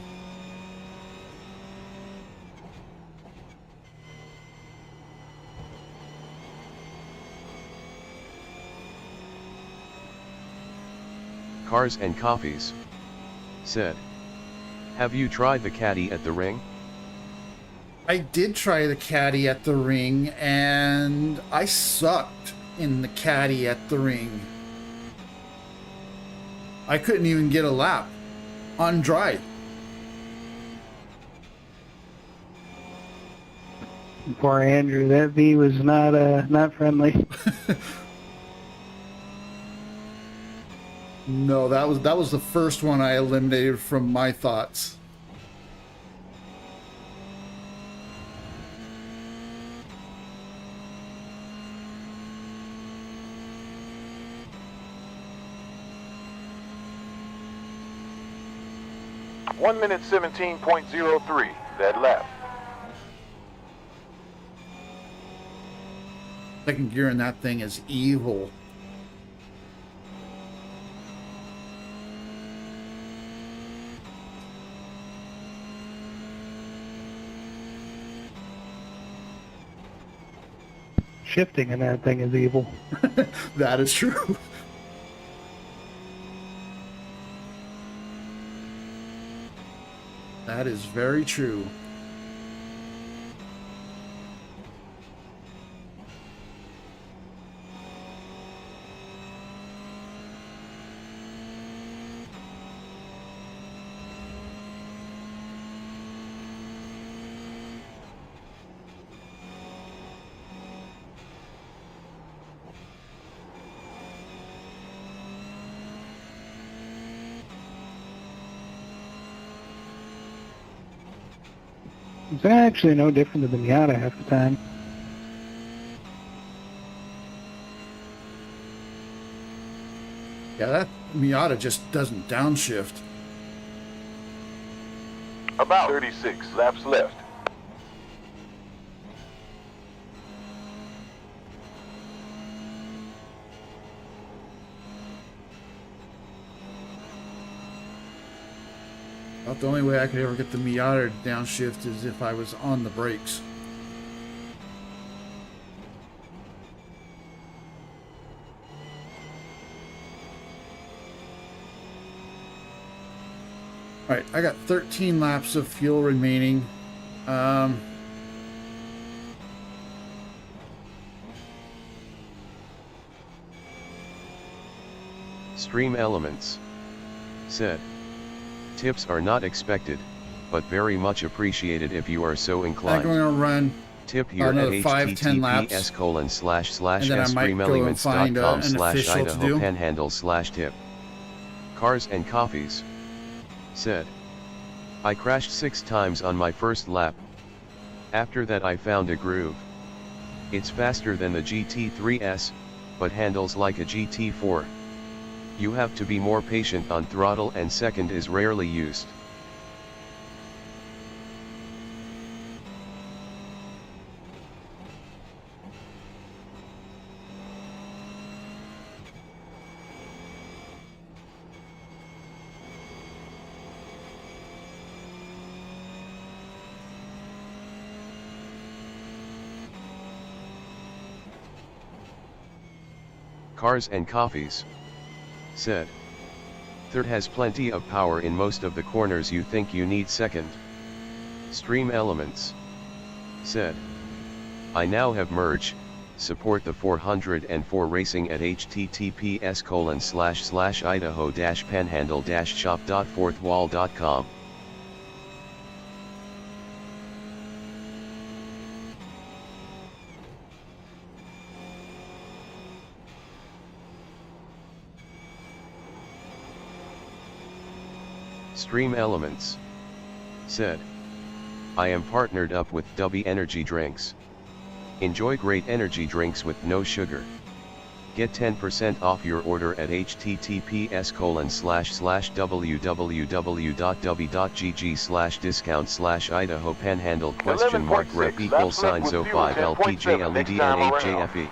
Speaker 4: Cars and Coffees said, have you tried the caddy at the ring?
Speaker 2: I did try the caddy at the ring, and I sucked in the caddy at the ring. I couldn't even get a lap on dry.
Speaker 6: Poor Andrew, that V was not friendly.
Speaker 2: No, that was the first one I eliminated from my thoughts.
Speaker 5: One minute 17.03. That lap.
Speaker 2: Second gear in that thing is evil.
Speaker 6: Shifting in that thing is evil.
Speaker 2: That is true. That is very true.
Speaker 6: It's actually no different than the Miata half the time.
Speaker 2: Yeah, that Miata just doesn't downshift.
Speaker 5: About 36 laps left.
Speaker 2: About the only way I could ever get the Miata to downshift is if I was on the brakes. Alright, I got 13 laps of fuel remaining.
Speaker 4: Stream Elements said, tips are not expected, but very much appreciated if you are so
Speaker 2: I'm
Speaker 4: inclined.
Speaker 2: going to run
Speaker 4: Tip here at
Speaker 2: another 5-10 laps, and then I might go and find an official to do.
Speaker 4: /streamelements.com/idaho-panhandle/tip. Cars and Coffees said, I crashed 6 times on my first lap. After that I found a groove. It's faster than the GT3S, but handles like a GT4. You have to be more patient on throttle, and second is rarely used. Cars and Coffees said, third has plenty of power in most of the corners you think you need. Second, Stream Elements said, I now have merged, support the 404 racing at https://idaho-panhandle-shop.fourthwall.com. Stream Elements said, I am partnered up with W Energy Drinks. Enjoy great energy drinks with no sugar. Get 10% off your order at https://www.w.gg/discount/idaho-panhandle?ref=05lpjledn8jfe.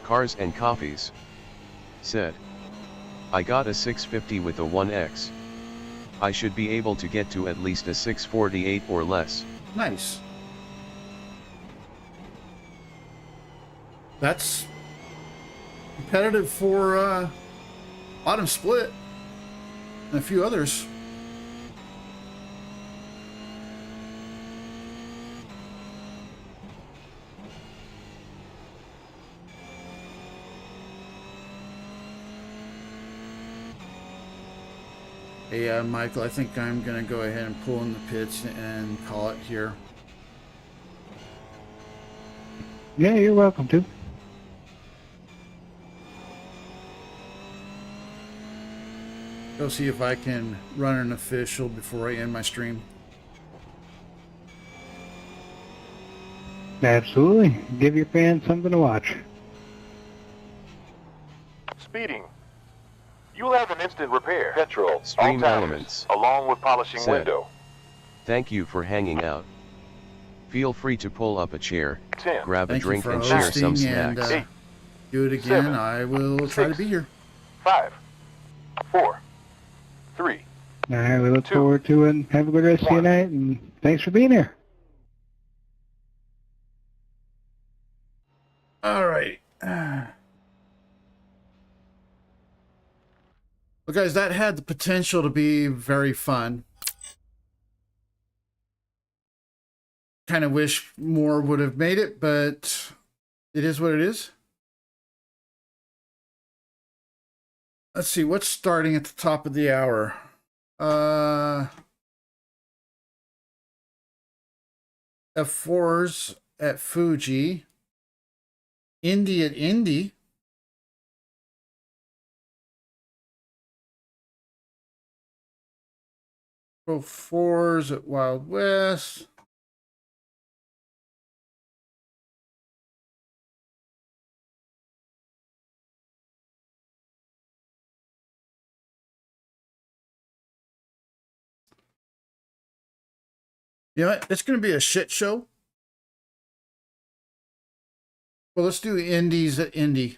Speaker 4: Cars and Coffees said, I got a 650 with a 1X. I should be able to get to at least a 648 or less.
Speaker 2: Nice. That's competitive for Autumn Split and a few others. Hey, Michael, I think I'm going to go ahead and pull in the pits and call it here.
Speaker 6: Yeah, you're welcome to.
Speaker 2: Go see if I can run an official before I end my stream.
Speaker 6: Absolutely. Give your fans something to watch.
Speaker 5: Speeding. You'll have an instant repair. Petrol.
Speaker 4: Stream
Speaker 5: all-timers,
Speaker 4: Elements
Speaker 5: along with polishing
Speaker 4: said,
Speaker 5: window.
Speaker 4: Thank you for hanging out. Feel free to pull up a chair,
Speaker 5: 10.
Speaker 4: grab a
Speaker 2: Thank you
Speaker 4: drink
Speaker 2: for
Speaker 4: and share
Speaker 2: hosting,
Speaker 4: some
Speaker 2: and
Speaker 4: snacks.
Speaker 5: 8,
Speaker 2: do it again.
Speaker 5: 7,
Speaker 2: I will try to
Speaker 5: 6,
Speaker 2: be here.
Speaker 5: 5, 4, 3.
Speaker 6: All right, we look
Speaker 5: 2,
Speaker 6: forward to it. Have a good rest of your
Speaker 5: 1.
Speaker 6: night, and thanks for being here.
Speaker 2: All right. Well, guys, that had the potential to be very fun. Kind of wish more would have made it, but it is what it is. Let's see, what's starting at the top of the hour? F4s at Fuji. Indy at Indy. Pro 4s at Wild West. You know what? It's going to be a shit show. Well, let's do Indies at Indy.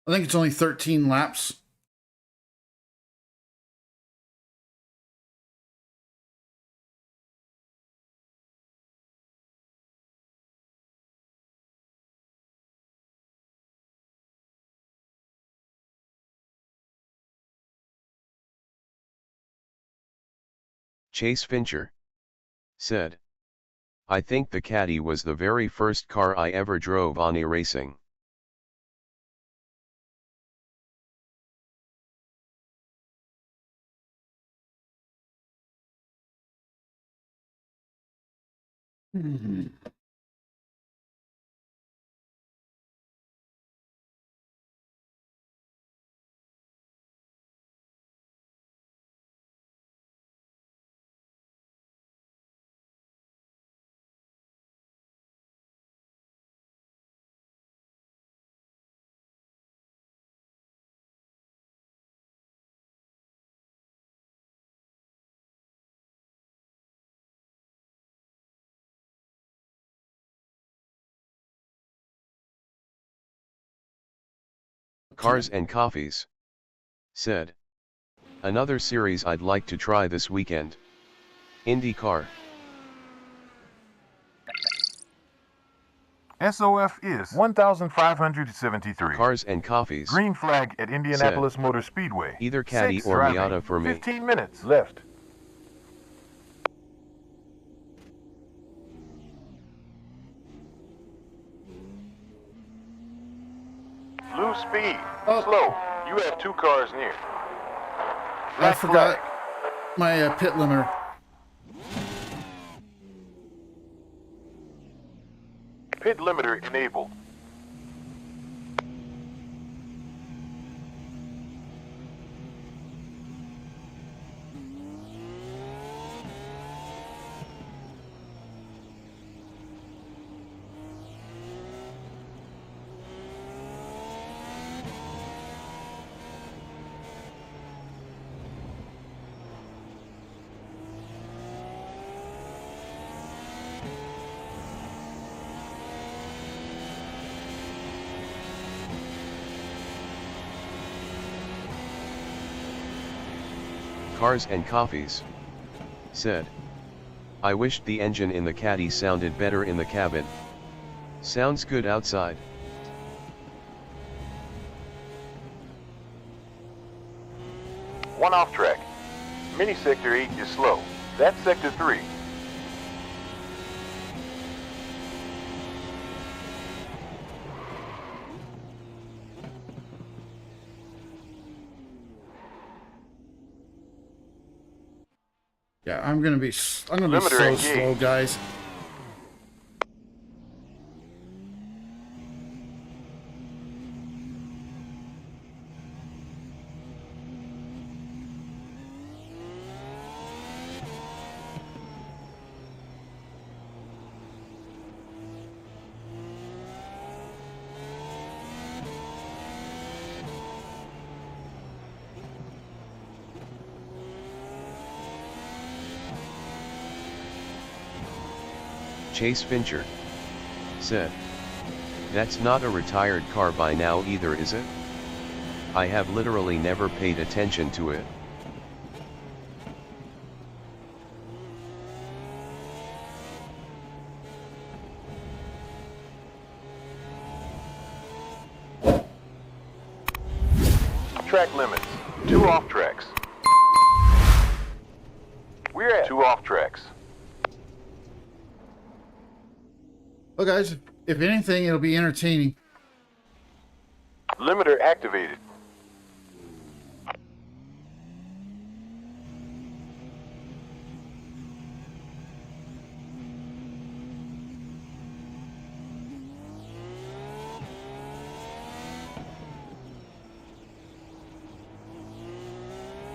Speaker 2: I think it's only 13 laps.
Speaker 4: Chase Fincher said, I think the Caddy was the very first car I ever drove on a racing. Cars and Coffees said, another series I'd like to try this weekend. IndyCar.
Speaker 5: SOF is 1,573.
Speaker 4: Cars and Coffees.
Speaker 5: Green flag at Indianapolis Motor Speedway.
Speaker 4: Either Caddy
Speaker 5: 6
Speaker 4: or
Speaker 5: driving.
Speaker 4: Miata for me.
Speaker 5: 15 minutes left. Lose speed. Slow. You have 2 cars near.
Speaker 2: I
Speaker 5: Black
Speaker 2: forgot
Speaker 5: flag.
Speaker 2: my pit limiter.
Speaker 5: Pit limiter enabled.
Speaker 4: Cars and Coffees said, I wished the engine in the Caddy sounded better in the cabin. Sounds good outside.
Speaker 5: One off track. Mini sector 8 is slow. That's sector 3.
Speaker 2: Yeah, I'm gonna be so
Speaker 5: Limiter
Speaker 2: slow,
Speaker 5: engaged.
Speaker 2: guys.
Speaker 4: Chase Fincher said, that's not a retired car by now either, is it? I have literally never paid attention to it.
Speaker 5: Track limits. 2 off tracks. We're at 2 off tracks.
Speaker 2: Well, guys, if anything, it'll be entertaining.
Speaker 5: Limiter activated.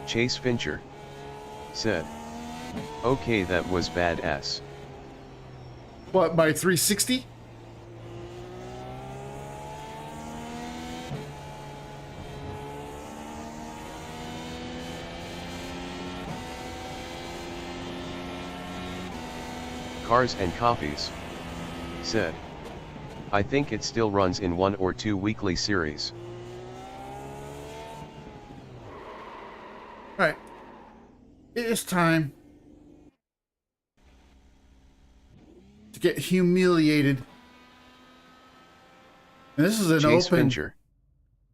Speaker 4: Chase Fincher said, okay, that was badass.
Speaker 2: What, my 360?
Speaker 4: Cars and Coffees said, I think it still runs in 1 or 2 weekly series.
Speaker 2: All right. It is time to get humiliated. And this is an
Speaker 4: Chase
Speaker 2: open...
Speaker 4: Fincher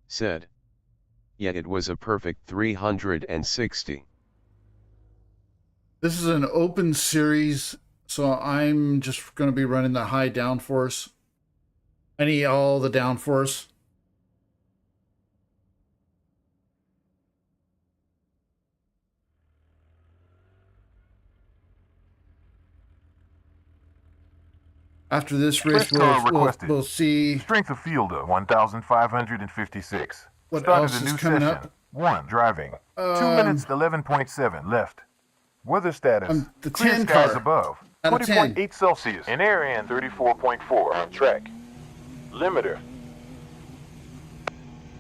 Speaker 4: said, yeah, it was a perfect 360.
Speaker 2: This is an open series, so I'm just going to be running the high downforce. I need all the downforce. After this race,
Speaker 5: Press car requested.
Speaker 2: we'll see
Speaker 5: Strength of field of 1,556.
Speaker 2: what
Speaker 5: Started
Speaker 2: else
Speaker 5: a
Speaker 2: is
Speaker 5: new
Speaker 2: coming
Speaker 5: session.
Speaker 2: up.
Speaker 5: 1. Driving. 2 minutes 11.7 left. Weather status.
Speaker 2: The
Speaker 5: Clear
Speaker 2: 10
Speaker 5: skies
Speaker 2: car.
Speaker 5: above.
Speaker 2: Out of 10.
Speaker 5: 20.8 Celsius. And air in 34.4 on track. Limiter.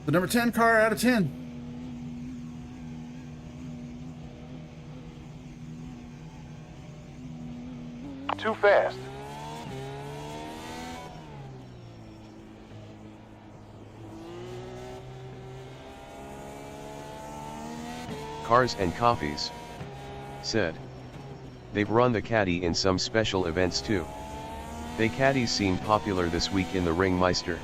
Speaker 2: The number 10 car out of 10.
Speaker 5: Too fast.
Speaker 4: Cars and Coffees said. They've run the caddy in some special events too. They caddies seem popular this week in the Ringmeister.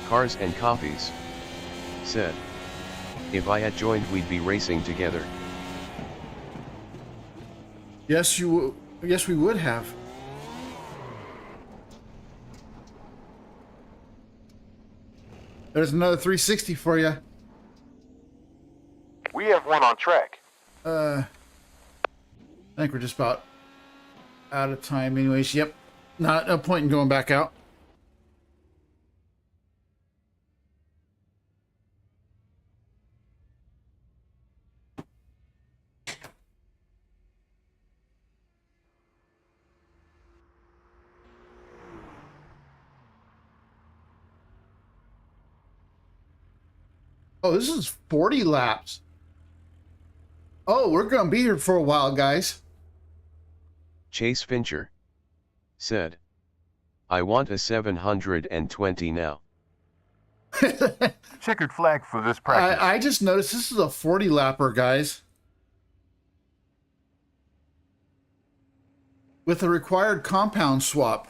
Speaker 4: Cars and Coffees said. If I had joined, we'd be racing together.
Speaker 2: Yes, yes, we would have. There's another 360 for you.
Speaker 5: We have one on track.
Speaker 2: I think we're just about out of time anyways. Yep. Not a point in going back out. Oh, this is 40 laps. Oh, we're going to be here for a while, guys.
Speaker 4: Chase Fincher said. I want a 720 now.
Speaker 5: Checkered flag for this practice.
Speaker 2: I just noticed this is a 40 lapper, guys. With a required compound swap.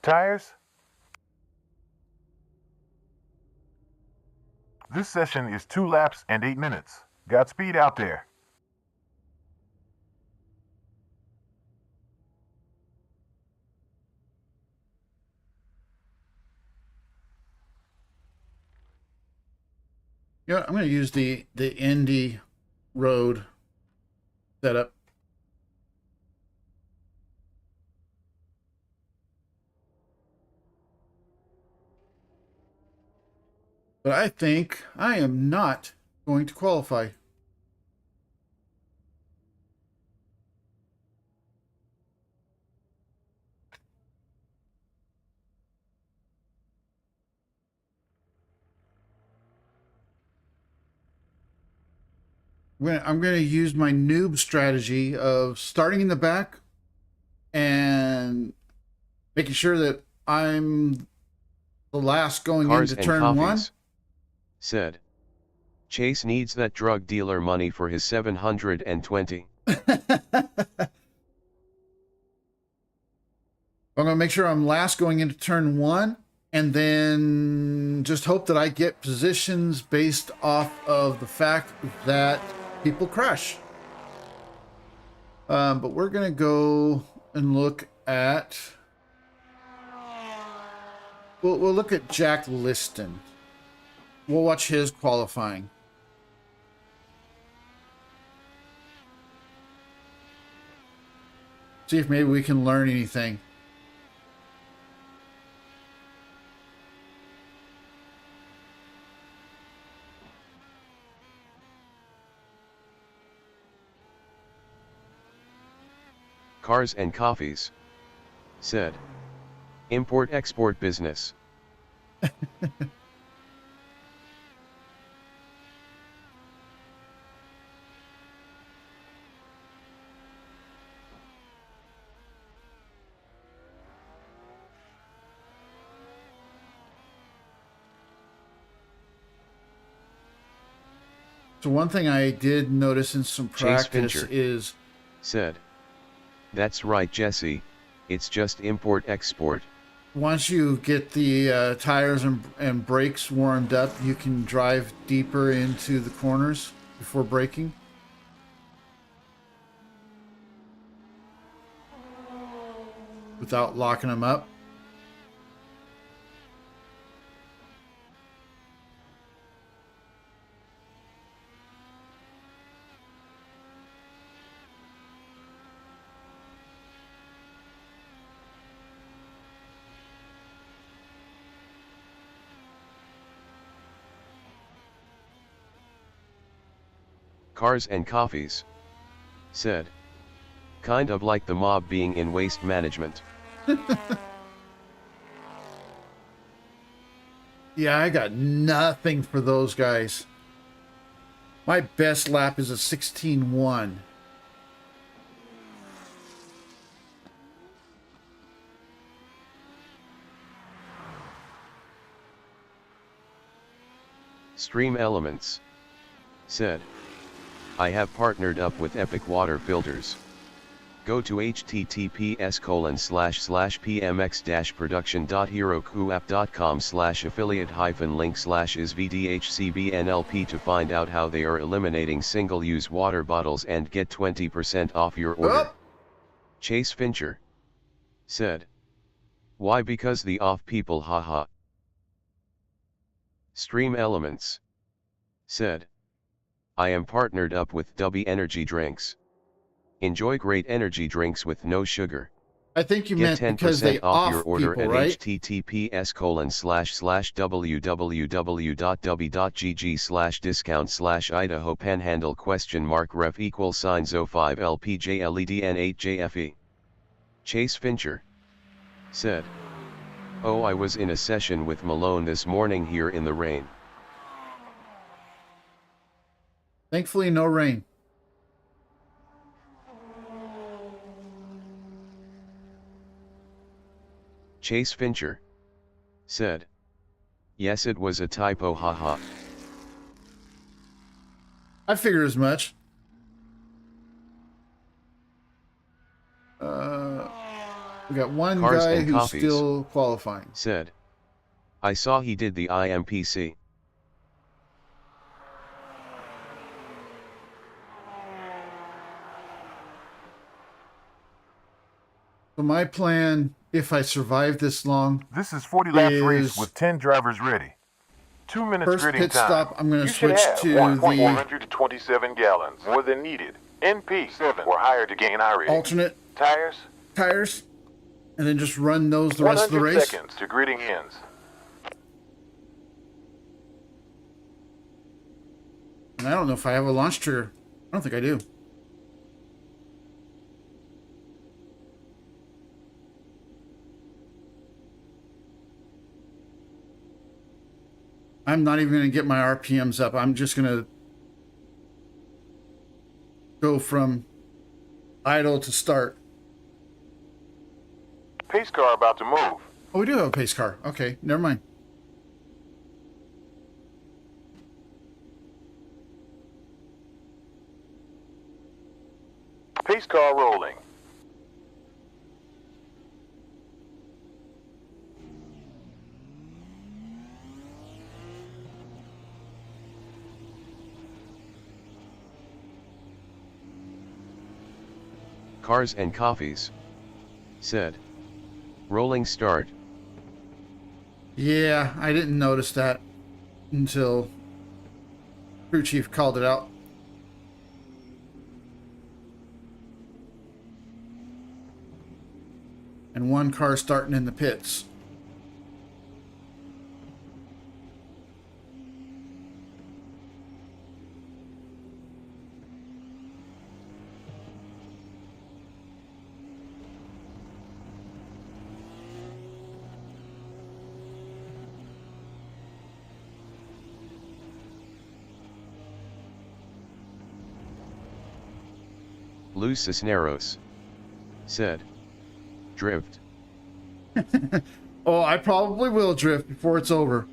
Speaker 5: Tires? This session is 2 laps and 8 minutes. Godspeed out there.
Speaker 2: Yeah, I'm going to use the Indy road setup. But I think I am not going to qualify. I'm going to use my noob strategy of starting in the back and making sure that I'm the last going
Speaker 4: Cars
Speaker 2: into
Speaker 4: and
Speaker 2: turn
Speaker 4: Coffees
Speaker 2: one.
Speaker 4: Said. Chase needs that drug dealer money for his 720.
Speaker 2: I'm going to make sure I'm last going into turn one, and then just hope that I get positions based off of the fact that people crash. But we're going to go and look at... We'll look at Jack Liston. We'll watch his qualifying. See if maybe we can learn anything.
Speaker 4: Cars and Coffees said. Import-export business.
Speaker 2: So one thing I did notice in some
Speaker 4: Chase
Speaker 2: practice
Speaker 4: Fincher
Speaker 2: is...
Speaker 4: said, "That's right, Jesse. It's just import-export."
Speaker 2: Once you get the tires and brakes warmed up, you can drive deeper into the corners before braking. Without locking them up.
Speaker 4: Cars and Coffees said, "Kind of like the mob being in waste management."
Speaker 2: Yeah, I got nothing for those guys. My best lap is a 16.1.
Speaker 4: Stream Elements said, "I have partnered up with Epic Water Filters. Go to https://pmx-production.herokuapp.com/affiliate-link/isvdhcbnlp to find out how they are eliminating single-use water bottles and get 20% off your order." Chase Fincher said, "Why? Because the off people, haha." Stream Elements said, "I am partnered up with Dubby Energy Drinks. Enjoy great energy drinks with no sugar.
Speaker 2: I think you
Speaker 4: Get
Speaker 2: meant because they
Speaker 4: 10% off your
Speaker 2: off
Speaker 4: order
Speaker 2: people,
Speaker 4: at
Speaker 2: right?
Speaker 4: https://www.dubby.gg/discount/Idaho Panhandle ?ref =05LPJLEDN8JFE. Chase Fincher said, "Oh, I was in a session with Malone this morning here in the rain.
Speaker 2: Thankfully, no rain.
Speaker 4: Chase Fincher said, "Yes, it was a typo, haha."
Speaker 2: I figured as much. We got one
Speaker 4: Cars
Speaker 2: guy
Speaker 4: and
Speaker 2: who's
Speaker 4: Coffees
Speaker 2: still qualifying.
Speaker 4: said, "I saw he did the IMPC.
Speaker 2: So my plan, if I survive this long,
Speaker 5: This is 40 laps race
Speaker 2: is
Speaker 5: with 10 drivers ready. 2 minutes
Speaker 2: first
Speaker 5: gridding
Speaker 2: pit
Speaker 5: time.
Speaker 2: stop, I'm going
Speaker 5: You
Speaker 2: to
Speaker 5: should
Speaker 2: switch
Speaker 5: have
Speaker 2: to the
Speaker 5: 1,427 gallons, more than needed. NP7 or higher to gain I rating.
Speaker 2: alternate
Speaker 5: Tires,
Speaker 2: tires, and then just run those the rest of the
Speaker 5: 100
Speaker 2: race.
Speaker 5: seconds to gridding ends.
Speaker 2: And I don't know if I have a launch trigger. I don't think I do. I'm not even going to get my RPMs up. I'm just going to go from idle to start.
Speaker 5: Pace car about to move.
Speaker 2: Oh, we do have a pace car. Okay, never mind.
Speaker 5: Pace car rolling.
Speaker 4: Cars and Coffees said, "Rolling start."
Speaker 2: Yeah, I didn't notice that until crew chief called it out. And one car starting in the pits.
Speaker 4: Luz Cisneros said, "Drift."
Speaker 2: Oh, I probably will drift before it's over.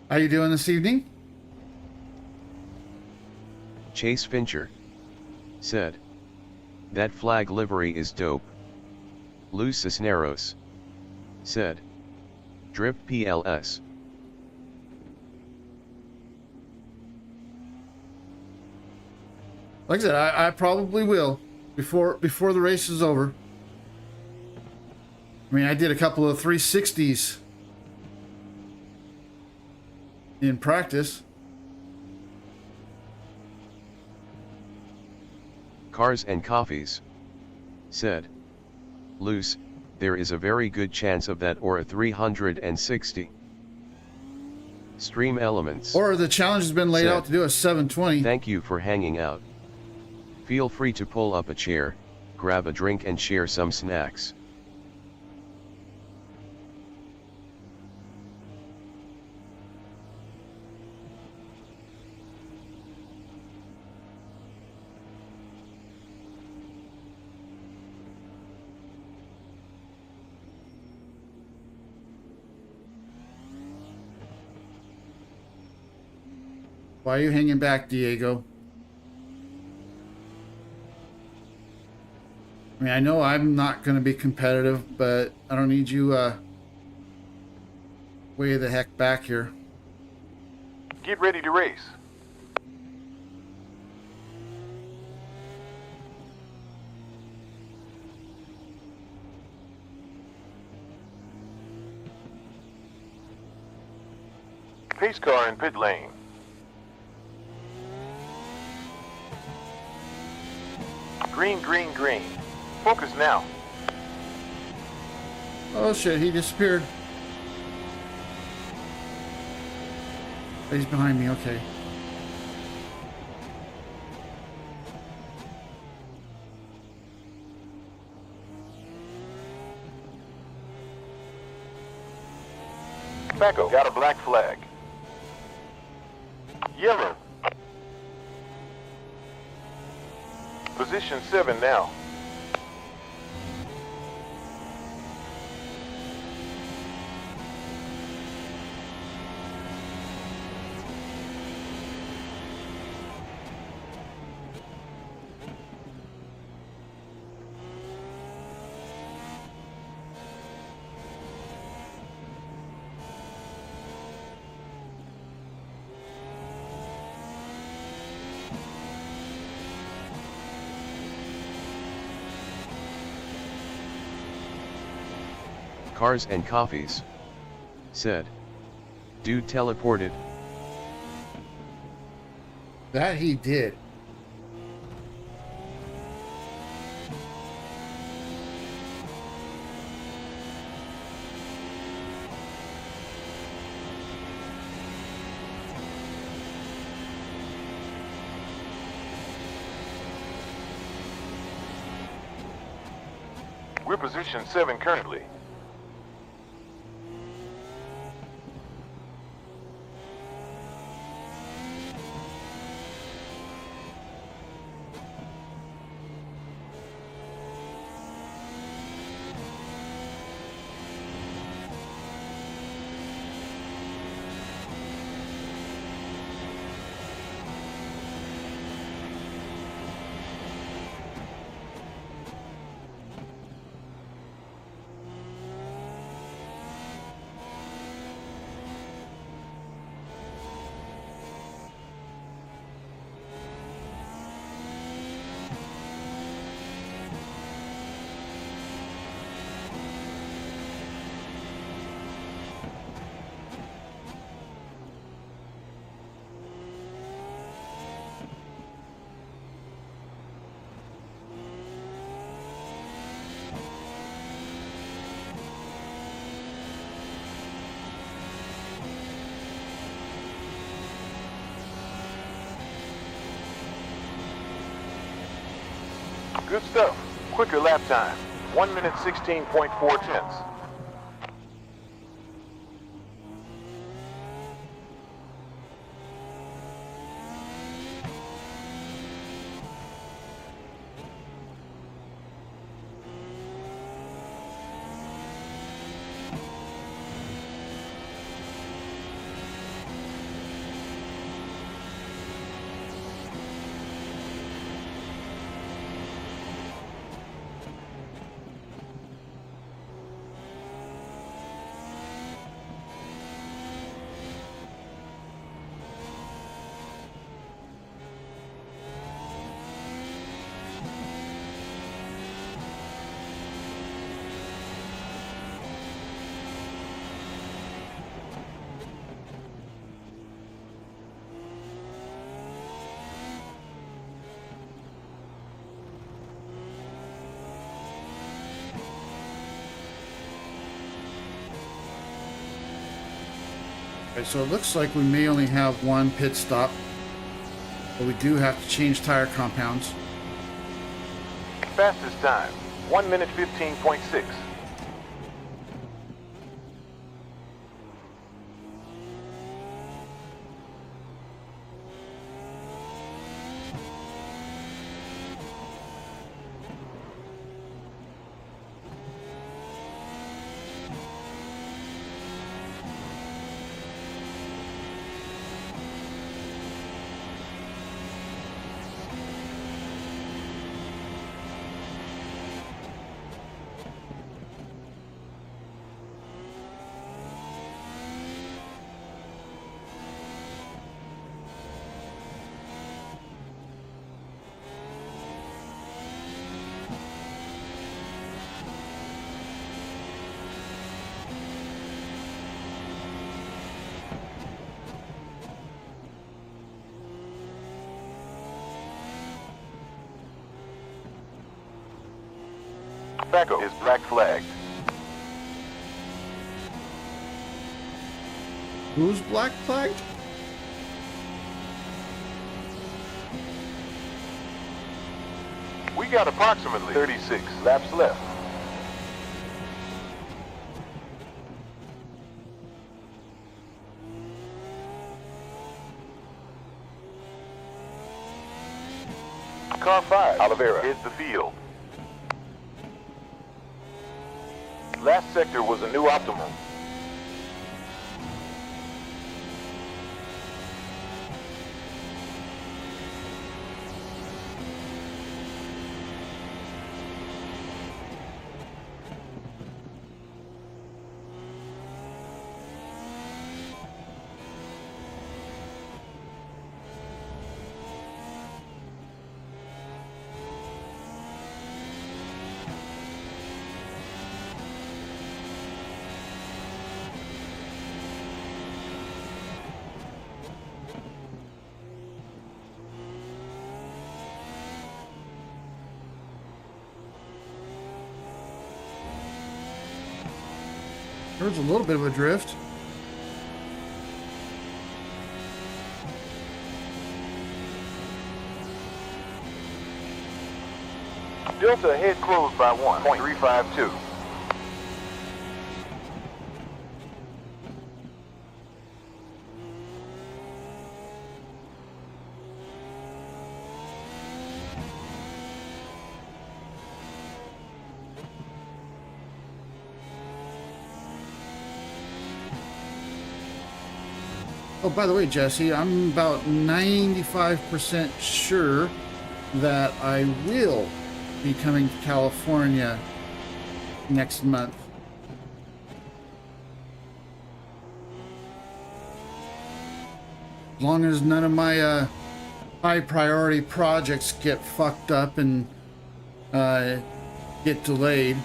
Speaker 2: How you doing this evening?
Speaker 4: Chase Fincher said, "That flag livery is dope." Luz Cisneros said, "Drip PLS."
Speaker 2: Like I said, I probably will before the race is over. I mean, I did a couple of 360s in practice.
Speaker 4: Cars and Coffees said, "Loose, there is a very good chance of that or a 360. Stream Elements.
Speaker 2: Or the challenge has been laid
Speaker 4: said,
Speaker 2: out to do a 720.
Speaker 4: "Thank you for hanging out. Feel free to pull up a chair, grab a drink and share some snacks."
Speaker 2: Why are you hanging back, Diego? I mean, I know I'm not going to be competitive, but I don't need you way the heck back here.
Speaker 5: Get ready to race. Pace car in pit lane. Green, green, green. Focus now.
Speaker 2: Oh shit, he disappeared. He's behind me, okay.
Speaker 5: Tobacco got a black flag. Yellow. Position 7 now.
Speaker 4: Cars and Coffees said, "Dude teleported."
Speaker 2: That he did.
Speaker 5: We're position 7 currently. Good stuff. Quicker lap time. 1 minute 16.4 tenths.
Speaker 2: Alright, so it looks like we may only have one pit stop, but we do have to change tire compounds.
Speaker 5: Fastest time, 1 minute 15.6. Tobacco is black flagged.
Speaker 2: Who's black flagged?
Speaker 5: We got approximately 36 laps left. Car 5, Oliveira, hits the field. Last sector was a new optimum.
Speaker 2: There was a little bit of a drift.
Speaker 5: Delta ahead closed by 1.352.
Speaker 2: Oh, by the way, Jesse, I'm about 95% sure that I will be coming to California next month. As long as none of my high priority projects get fucked up and get delayed.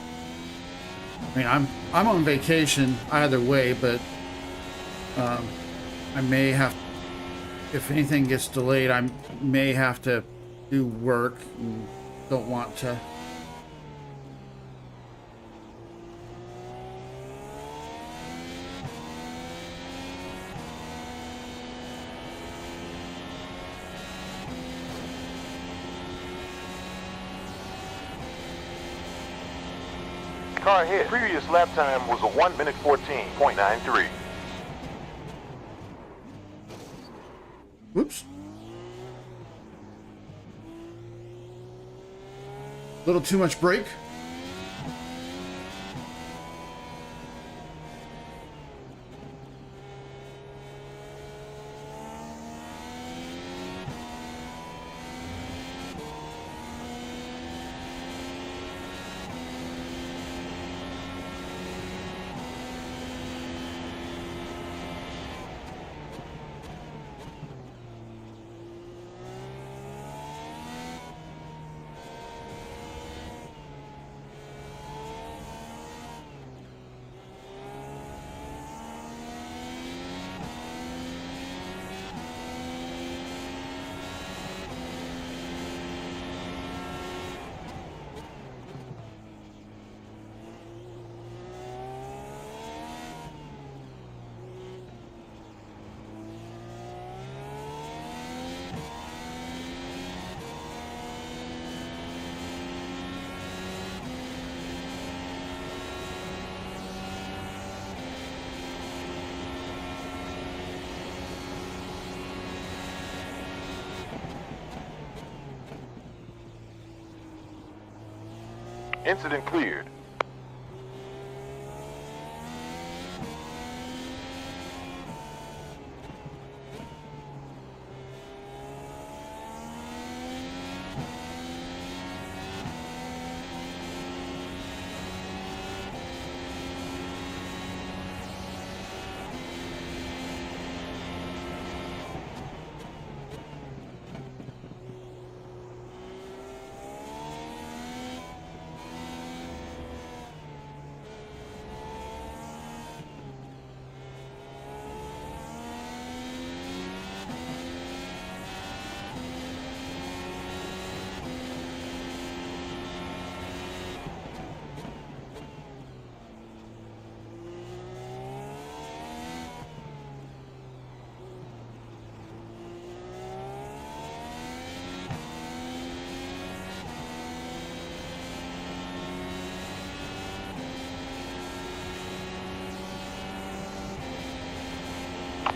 Speaker 2: I mean, I'm on vacation either way, but I may have, if anything gets delayed, I may have to do work and don't want to.
Speaker 5: Car ahead. Previous lap time was a 1 minute 14.93.
Speaker 2: Whoops. Little too much brake.
Speaker 5: Incident cleared.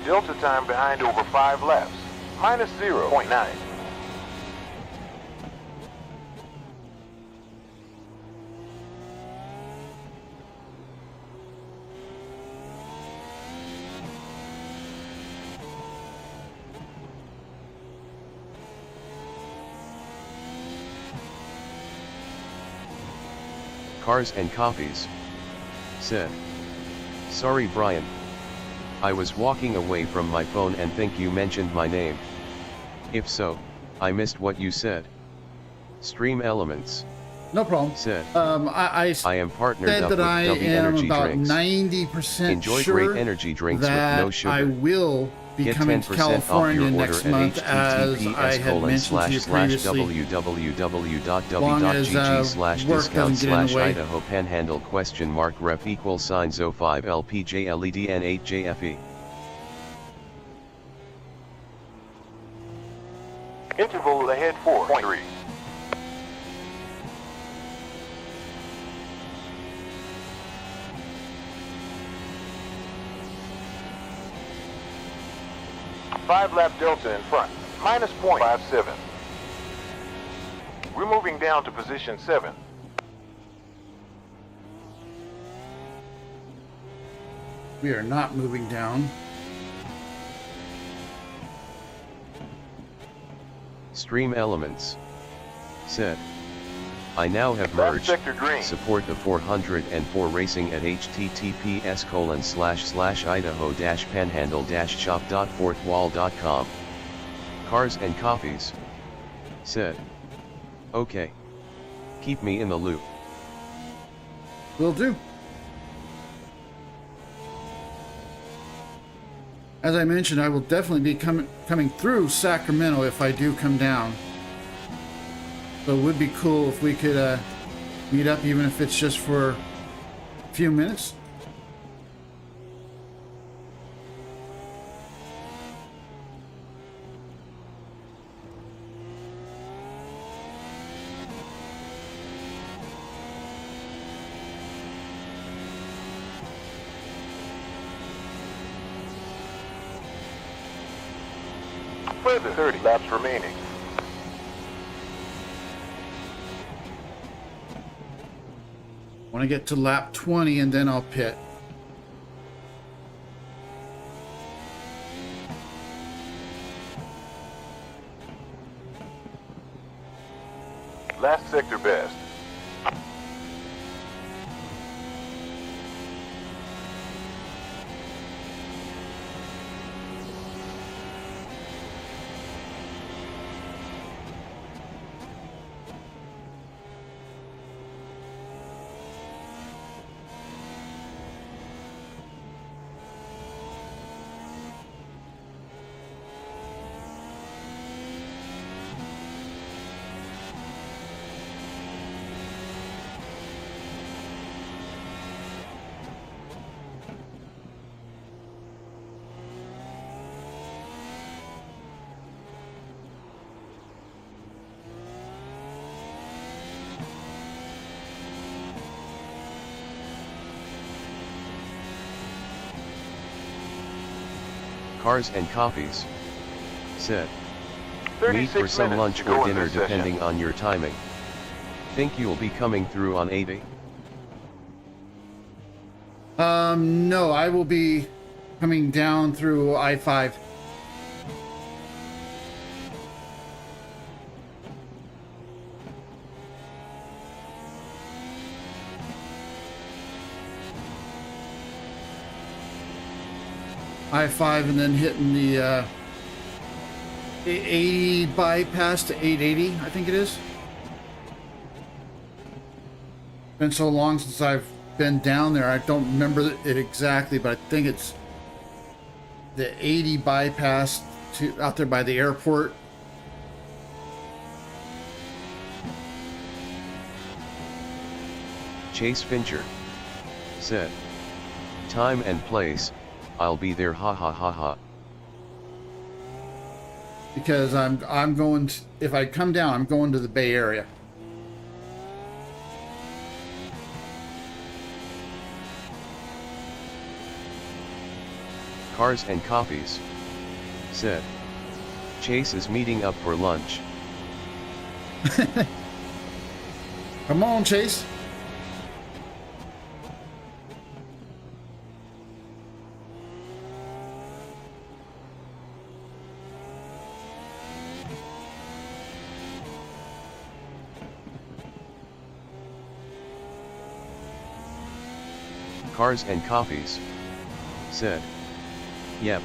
Speaker 5: Delta time behind over 5 laps, minus 0.9.
Speaker 4: Cars and Coffees said, "Sorry Brian. I was walking away from my phone and think you mentioned my name. If so, I missed what you said." Stream Elements
Speaker 2: No problem.
Speaker 4: said,
Speaker 2: I
Speaker 4: am partnered
Speaker 2: said
Speaker 4: up
Speaker 2: that
Speaker 4: with
Speaker 2: I
Speaker 4: W
Speaker 2: am
Speaker 4: Energy
Speaker 2: about
Speaker 4: Drinks.
Speaker 2: 90%
Speaker 4: Enjoy
Speaker 2: sure
Speaker 4: great energy drinks with
Speaker 2: that
Speaker 4: no sugar.
Speaker 2: I will be
Speaker 4: Get
Speaker 2: coming to
Speaker 4: 10% off
Speaker 2: California
Speaker 4: your order
Speaker 2: next
Speaker 4: at
Speaker 2: month, as I had mentioned to you previously.
Speaker 4: www.w.gg/discount/Idaho Panhandle *ref = 05 LPJLEDN8JFE.
Speaker 5: Interval ahead 4.3. Five-lap delta in front, minus 0.57. We're moving down to position 7.
Speaker 2: We are not moving down.
Speaker 4: Stream Elements said, I now have merged support the 404 racing at https://idaho-panhandle-shop.fourthwall.com. Cars and Coffees said, okay. Keep me in the loop.
Speaker 2: Will do. As I mentioned, I will definitely be coming through Sacramento if I do come down. So it would be cool if we could meet up, even if it's just for a few minutes.
Speaker 5: Further 30 laps remaining.
Speaker 2: Want to get to lap 20 and then I'll pit.
Speaker 5: Last sector best.
Speaker 4: Cars and Coffees said, meet for some lunch or dinner depending on your timing. Think you'll be coming through on 80?
Speaker 2: No, I will be coming down through I-5. I-5 and then hitting the 80 bypass to 880, I think it is. Been so long since I've been down there, I don't remember it exactly, but I think it's the 80 bypass to out there by the airport.
Speaker 4: Chase Fincher said, time and place, I'll be there, ha ha ha ha.
Speaker 2: Because I'm going to, if I come down, I'm going to the Bay Area.
Speaker 4: Cars and Coffees said, Chase is meeting up for lunch.
Speaker 2: Come on, Chase.
Speaker 4: Cars and Coffees said, yep.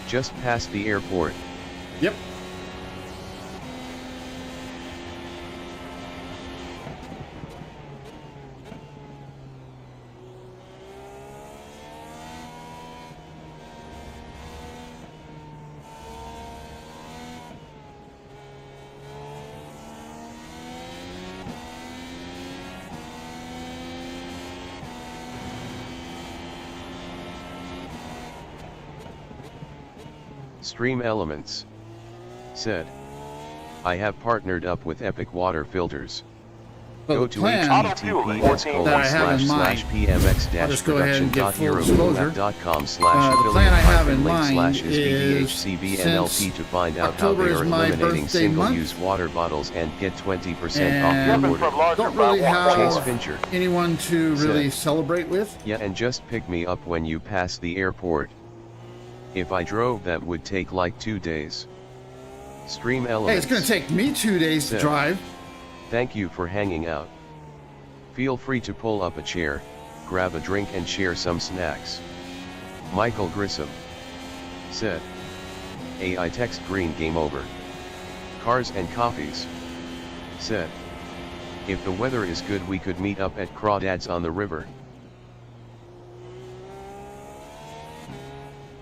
Speaker 4: Just past the airport.
Speaker 2: Yep.
Speaker 4: Stream Elements said, I have partnered up with Epic Water Filters.
Speaker 2: Well,
Speaker 4: Go
Speaker 2: the
Speaker 4: to
Speaker 2: plan that I have in mind, I'll just go ahead and give full disclosure. The plan I have in mind is, since
Speaker 4: to find out how
Speaker 2: October
Speaker 4: they
Speaker 2: is
Speaker 4: are
Speaker 2: my
Speaker 4: eliminating
Speaker 2: birthday
Speaker 4: single-use
Speaker 2: month,
Speaker 4: water bottles and get 20% off
Speaker 2: and
Speaker 4: your order.
Speaker 2: don't really
Speaker 4: Chase
Speaker 2: have
Speaker 4: Fincher
Speaker 2: anyone to really
Speaker 4: said,
Speaker 2: celebrate with.
Speaker 4: yeah, and just pick me up when you pass the airport. If I drove, that would take like 2 days. Stream Elements.
Speaker 2: Hey, it's going to take me 2 days to drive.
Speaker 4: Thank you for hanging out. Feel free to pull up a chair, grab a drink and share some snacks. Michael Grissom said, AI text green game over. Cars and Coffees said, if the weather is good we could meet up at Crawdads on the river.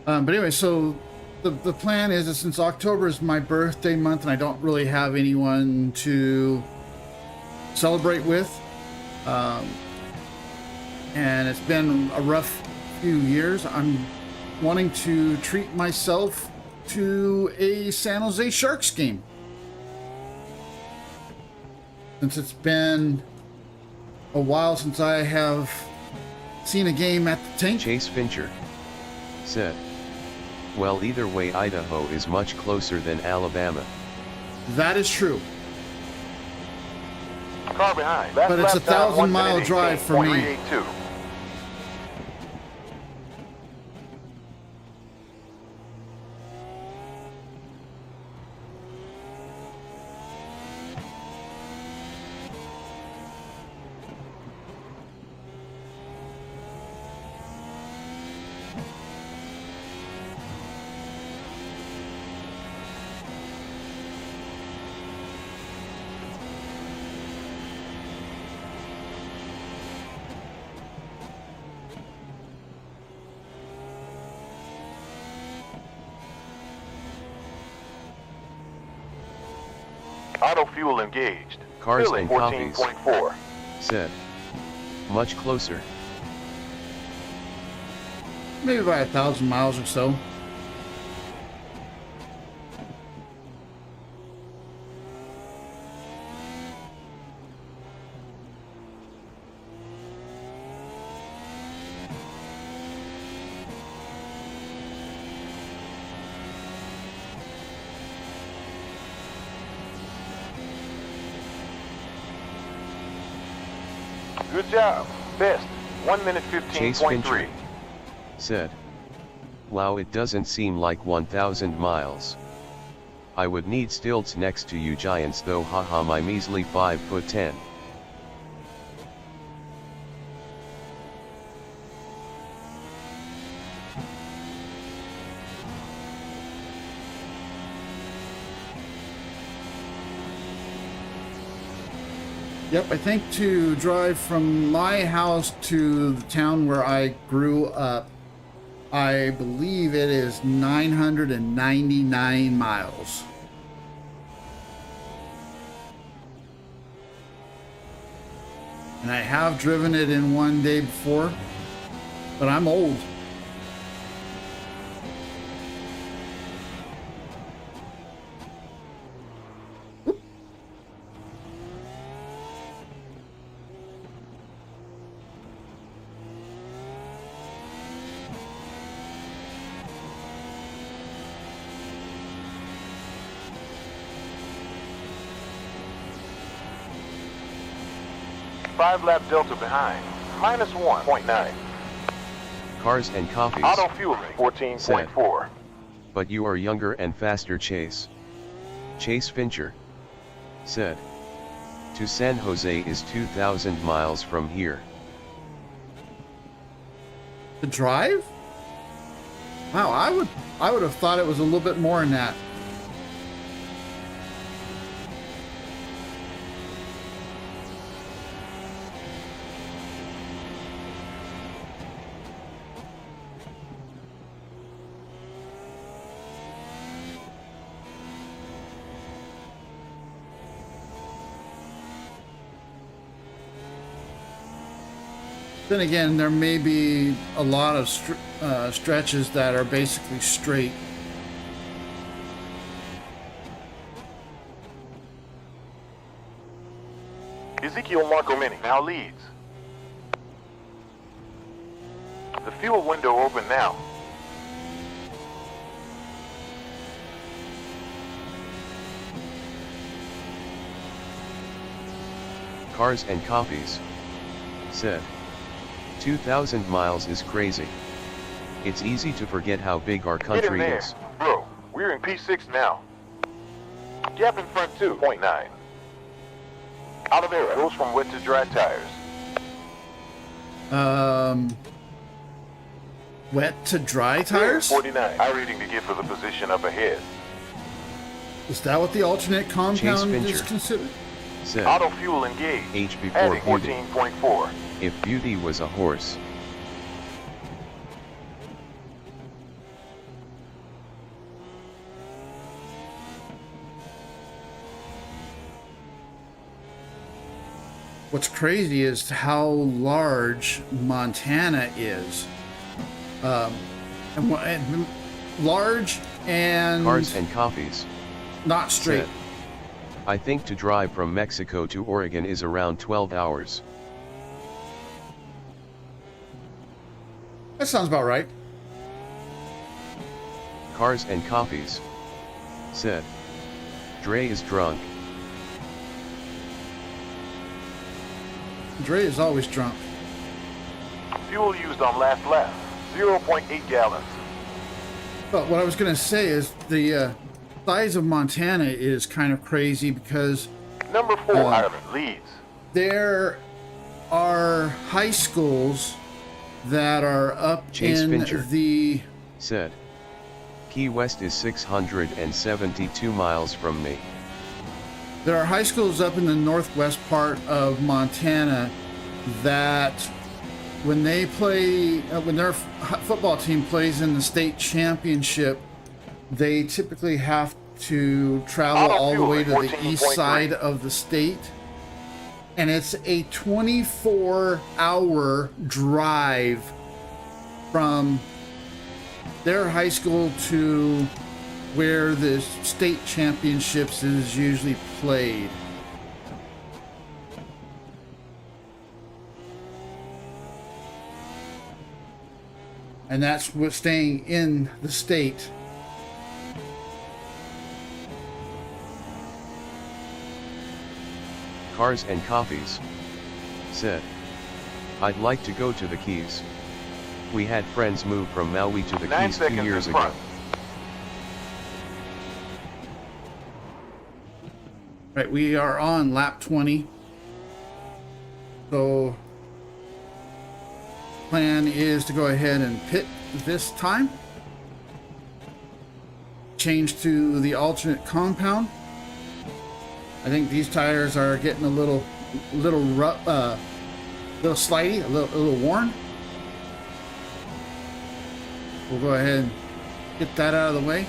Speaker 2: But anyway, so the plan is that since October is my birthday month and I don't really have anyone to celebrate with, and it's been a rough few years, I'm wanting to treat myself to a San Jose Sharks game. Since it's been a while since I have seen a game at the tank.
Speaker 4: Chase Fincher said, well, either way Idaho is much closer than Alabama.
Speaker 2: That is true.
Speaker 5: Car behind.
Speaker 2: But it's a 1,000-mile drive for me.
Speaker 5: 382. Auto fuel engaged.
Speaker 4: Cars
Speaker 5: Filling
Speaker 4: and Coffees
Speaker 5: 14.4.
Speaker 4: said, much closer.
Speaker 2: Maybe by 1,000 miles or so.
Speaker 5: Good job. Best. 1 minute
Speaker 4: Chase Fincher
Speaker 5: 15.3.
Speaker 4: said, "Wow, it doesn't seem like 1,000 miles. I would need stilts next to you giants though, haha, my measly 5'10".
Speaker 2: Yep, I think to drive from my house to the town where I grew up, I believe it is 999 miles. And I have driven it in one day before, but I'm old.
Speaker 5: Five lap delta behind. Minus 1.9.
Speaker 4: Cars and Coffees
Speaker 5: Auto fueling 14.4.
Speaker 4: but you are younger and faster, Chase. Chase Fincher said, to San Jose is 2,000 miles from here.
Speaker 2: To drive? Wow, I would have thought it was a little bit more than that. Then again, there may be a lot of stretches that are basically straight.
Speaker 5: Ezekiel Marcomini now leads. The fuel window open now.
Speaker 4: Cars and Coffees said, 2,000 miles is crazy. It's easy to forget how big our
Speaker 5: Get in
Speaker 4: country
Speaker 5: there.
Speaker 4: is.
Speaker 5: Bro, we're in P6 now. Gap in front 2.9. Oliveira goes from wet to dry tires.
Speaker 2: Wet to dry tires?
Speaker 5: 49. High rating to get for the position up ahead.
Speaker 2: Is that what the alternate compound is
Speaker 4: Fincher
Speaker 2: considered?
Speaker 4: said,
Speaker 5: Auto fuel engaged.
Speaker 4: H before
Speaker 5: Adding
Speaker 4: beauty.
Speaker 5: 14.4.
Speaker 4: If beauty was a horse.
Speaker 2: What's crazy is how large Montana is. And large and
Speaker 4: Cars and Coffees
Speaker 2: not straight.
Speaker 4: said, I think to drive from Mexico to Oregon is around 12 hours.
Speaker 2: That sounds about right.
Speaker 4: Cars and Coffees said, Dre is drunk.
Speaker 2: Dre is always drunk.
Speaker 5: Fuel used on last lap. 0.8 gallons.
Speaker 2: But what I was going to say is the size of Montana is kind of crazy because
Speaker 5: Number 4 Ireland leads.
Speaker 2: there are high schools that are up
Speaker 4: Chase
Speaker 2: in
Speaker 4: Fincher
Speaker 2: the
Speaker 4: said, Key West is 672 miles from me.
Speaker 2: There are high schools up in the northwest part of Montana that when they play, when their football team plays in the state championship, they typically have to travel all the way to the east side of the state. And it's a 24-hour drive from their high school to where the state championships is usually played. And that's what staying in the state.
Speaker 4: Cars and Coffees said, I'd like to go to the Keys. We had friends move from Maui to the
Speaker 5: 9
Speaker 4: Keys 2
Speaker 5: seconds
Speaker 4: years
Speaker 5: in
Speaker 4: ago.
Speaker 5: front.
Speaker 2: Right, we are on lap 20. So plan is to go ahead and pit this time. Change to the alternate compound. I think these tires are getting a little rough, little slidey, a little worn. We'll go ahead and get that out of the way.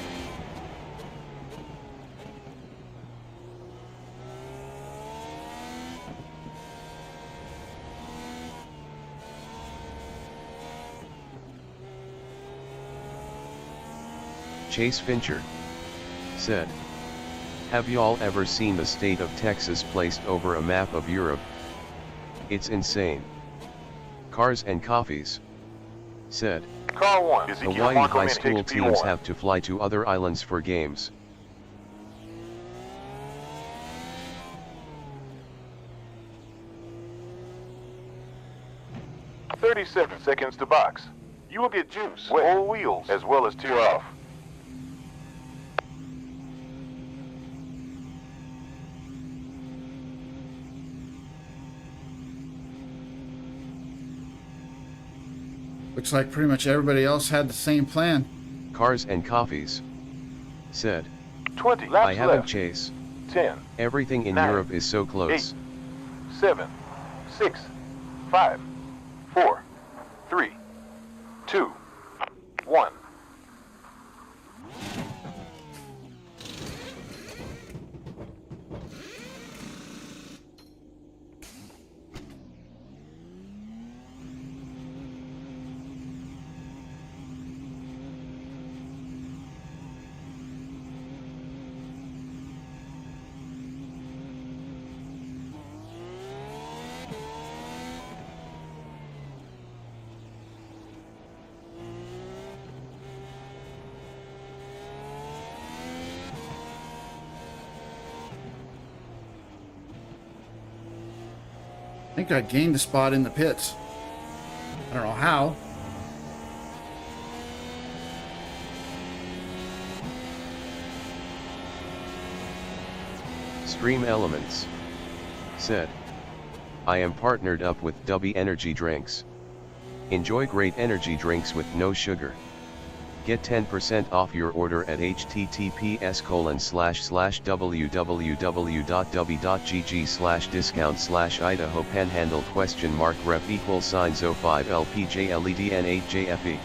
Speaker 4: Chase Fincher said, "Have y'all ever seen the state of Texas placed over a map of Europe? It's insane." Cars and Coffees said,
Speaker 5: Car 1, Ezekiel
Speaker 4: "Hawaii
Speaker 5: Markham
Speaker 4: high
Speaker 5: in
Speaker 4: school
Speaker 5: takes
Speaker 4: teams
Speaker 5: P1.
Speaker 4: have to fly to other islands for games."
Speaker 5: "37 seconds to box. You will get juice, whole wheels, as well as tear off.
Speaker 2: Looks like pretty much everybody else had the same plan.
Speaker 4: Cars and Coffees said,
Speaker 5: 20 laps
Speaker 4: "I haven't
Speaker 5: left.
Speaker 4: Chase.
Speaker 5: 10,
Speaker 4: Everything in
Speaker 5: 9,
Speaker 4: Europe is so close."
Speaker 5: 8, 7, 6, 5, 4, 3, 2, 1.
Speaker 2: I think I gained a spot in the pits. I don't know how.
Speaker 4: Stream Elements said, "I am partnered up with Dubby Energy Drinks. Enjoy great energy drinks with no sugar. Get 10% off your order at https://www.dubby.gg/discount/Idaho Panhandle !rep =05 LPJLEDN8JFE."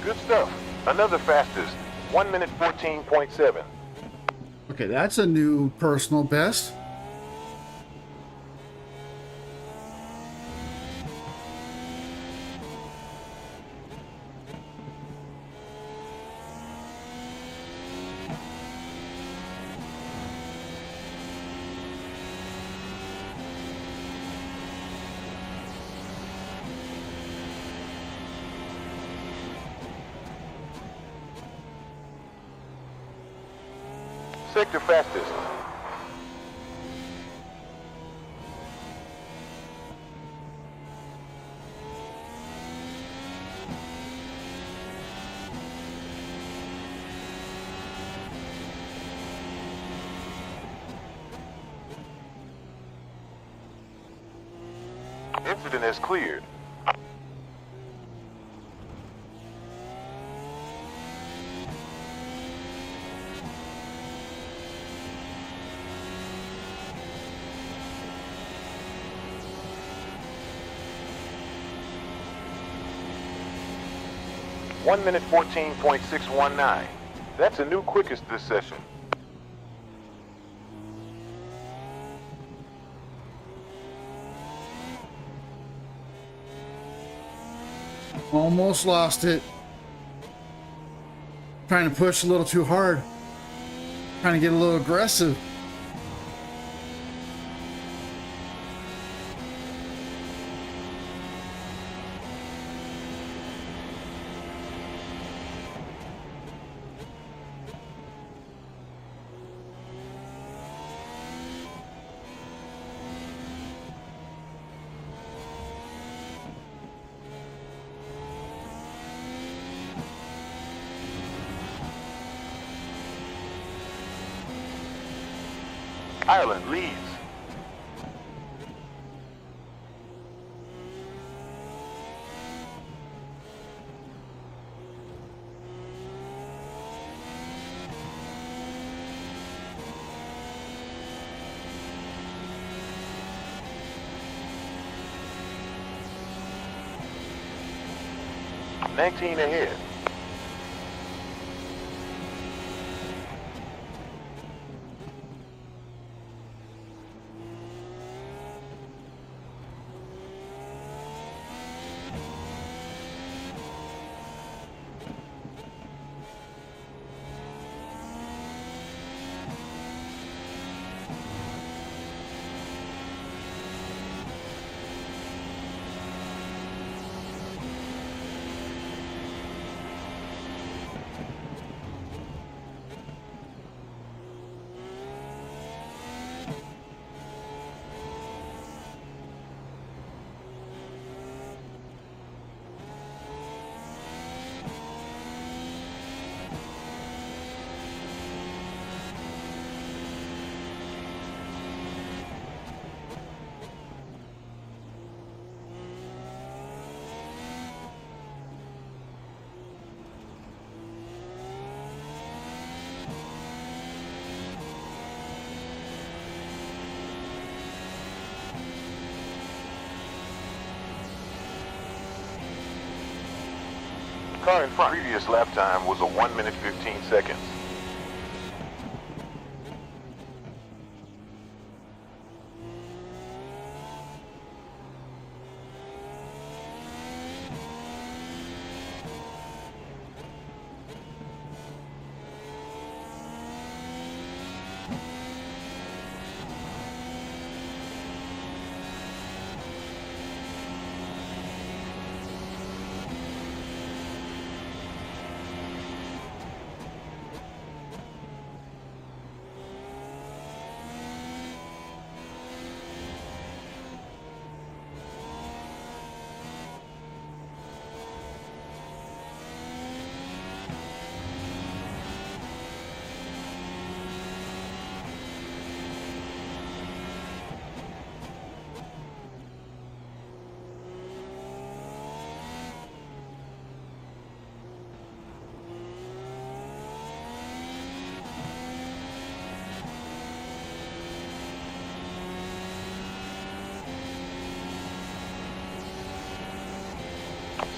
Speaker 4: Good stuff. Another fastest. 1 minute 14.7.
Speaker 2: Okay, that's a new personal best.
Speaker 5: Sector fastest. Incident has cleared. One minute 14.619. That's a new quickest this session.
Speaker 2: Almost lost it. Trying to push a little too hard. Trying to get a little aggressive.
Speaker 5: Ireland leads. Nineteen ahead. Car in front. Previous lap time was a 1 minute 15 seconds.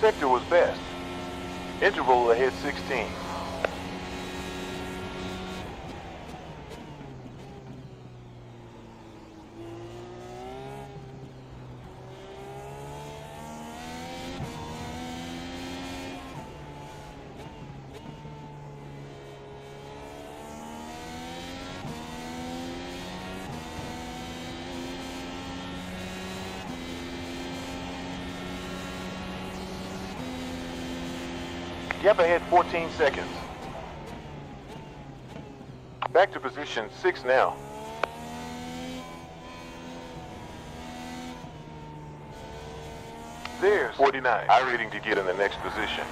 Speaker 5: Sector was best. Interval ahead 16. Gap ahead 14 seconds. Back to position 6 now. There's 49. I'm ready to get in the next position.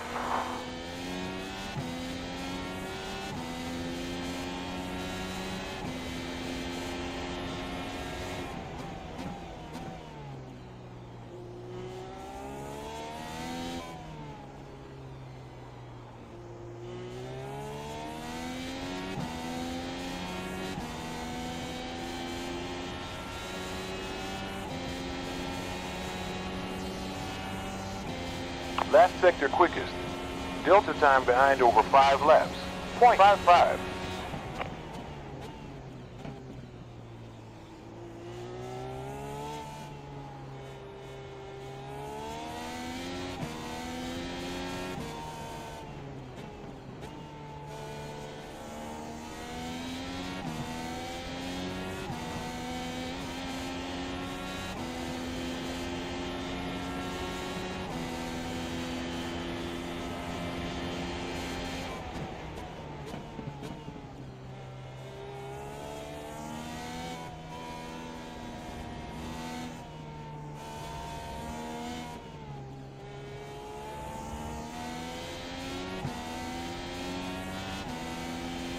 Speaker 5: Last sector quickest. Delta time behind over 5 laps. 0.55.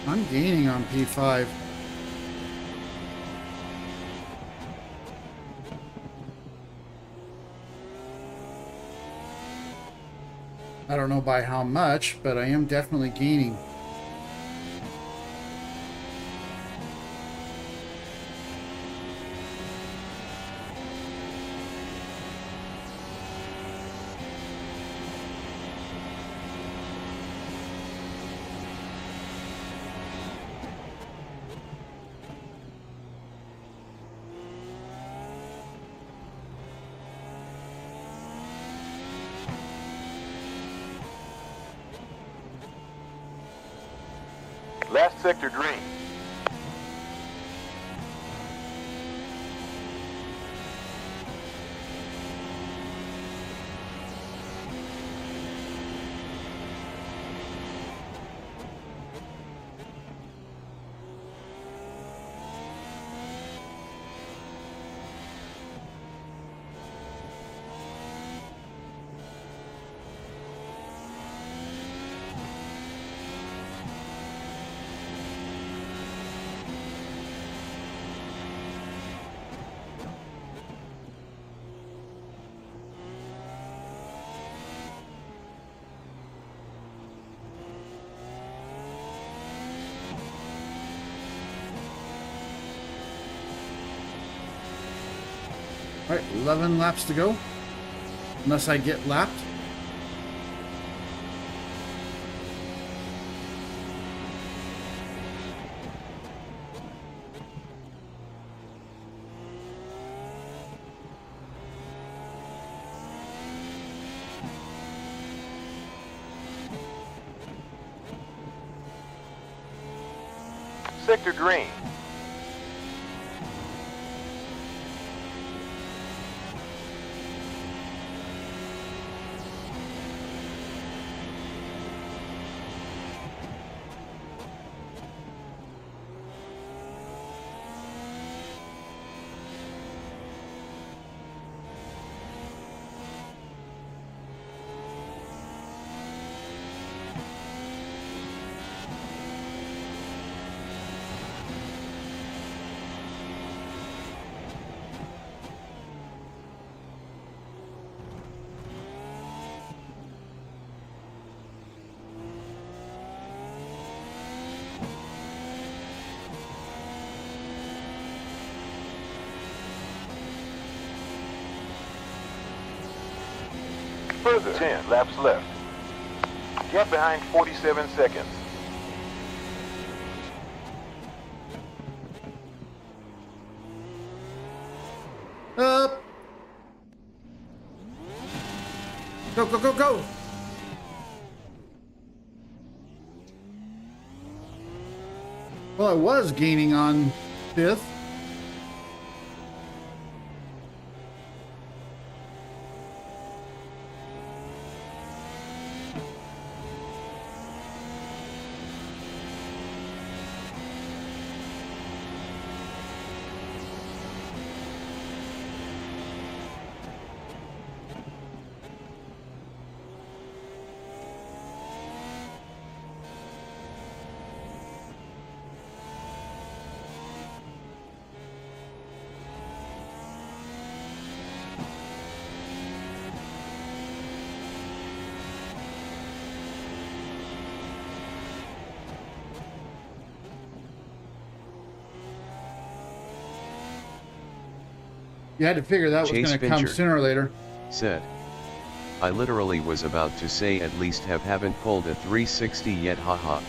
Speaker 2: I'm gaining on P5. I don't know by how much, but I am definitely gaining.
Speaker 5: Last sector green.
Speaker 2: All right, 11 laps to go, unless I get lapped.
Speaker 5: Sector green. Further 10 laps left. Gap behind 47 seconds.
Speaker 2: Up. Go, go, go, go. Well, I was gaining on 5th. You had to figure that was
Speaker 4: Chase
Speaker 2: going to come
Speaker 4: Fincher
Speaker 2: sooner or later.
Speaker 4: said, I literally was about to say at least haven't pulled a 360 yet, haha.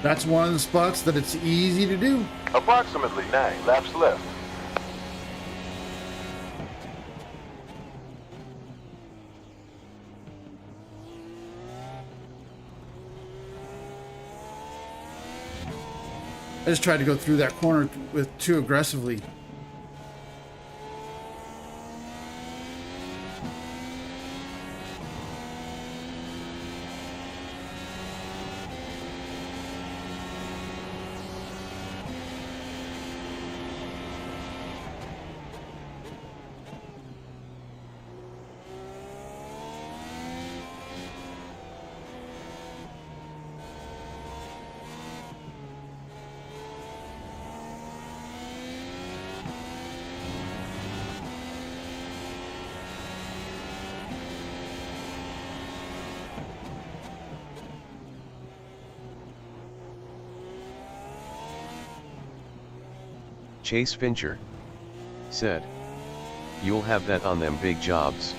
Speaker 2: That's one of the spots that it's easy to do.
Speaker 5: Approximately 9 laps left.
Speaker 2: I just tried to go through that corner with too aggressively.
Speaker 4: Chase Fincher said, you'll have that on them big jobs.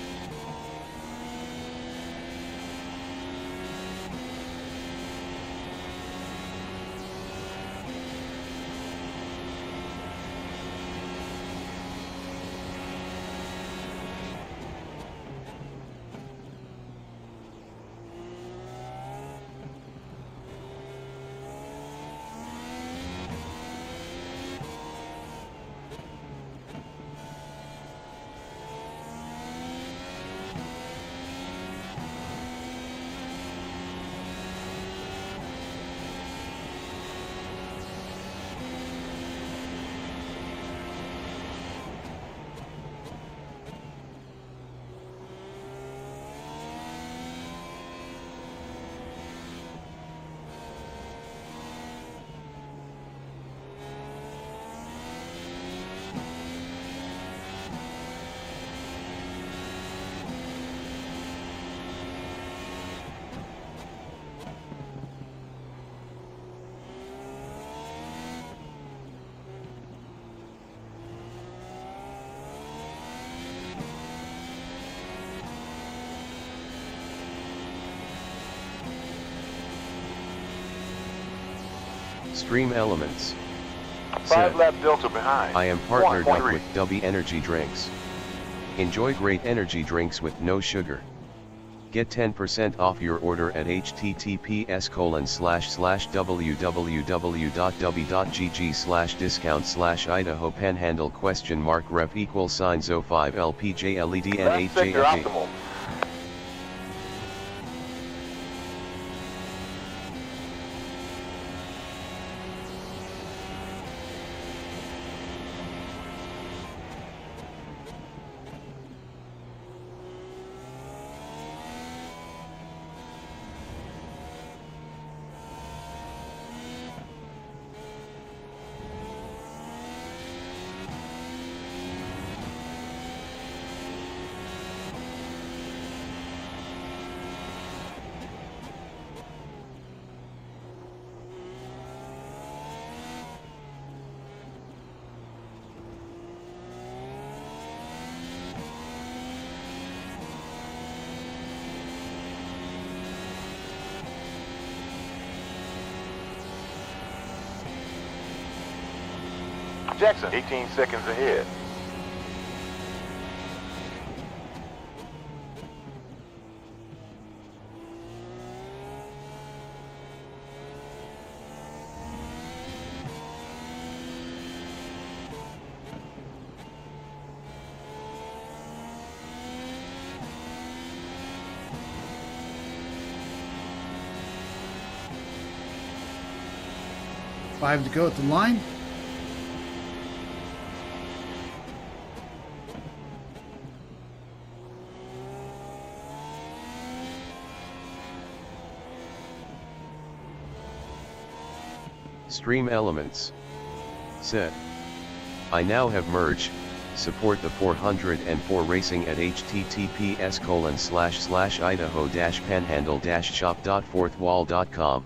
Speaker 4: Stream Elements
Speaker 5: 5
Speaker 4: said,
Speaker 5: lap delta behind.
Speaker 4: I am partnered up
Speaker 5: 1.3.
Speaker 4: with W Energy Drinks. Enjoy great energy drinks with no sugar. Get 10% off your order at https://www.w.gg/discount/Idaho Panhandle $ref == 05 LPJLEDN
Speaker 5: Left sector
Speaker 4: 8JFD.
Speaker 5: optimal. Jackson, 18 seconds ahead.
Speaker 2: Five to go at the line.
Speaker 4: Stream Elements said, I now have merged, support the 404 racing at https://idaho-panhandle-shop.fourthwall.com.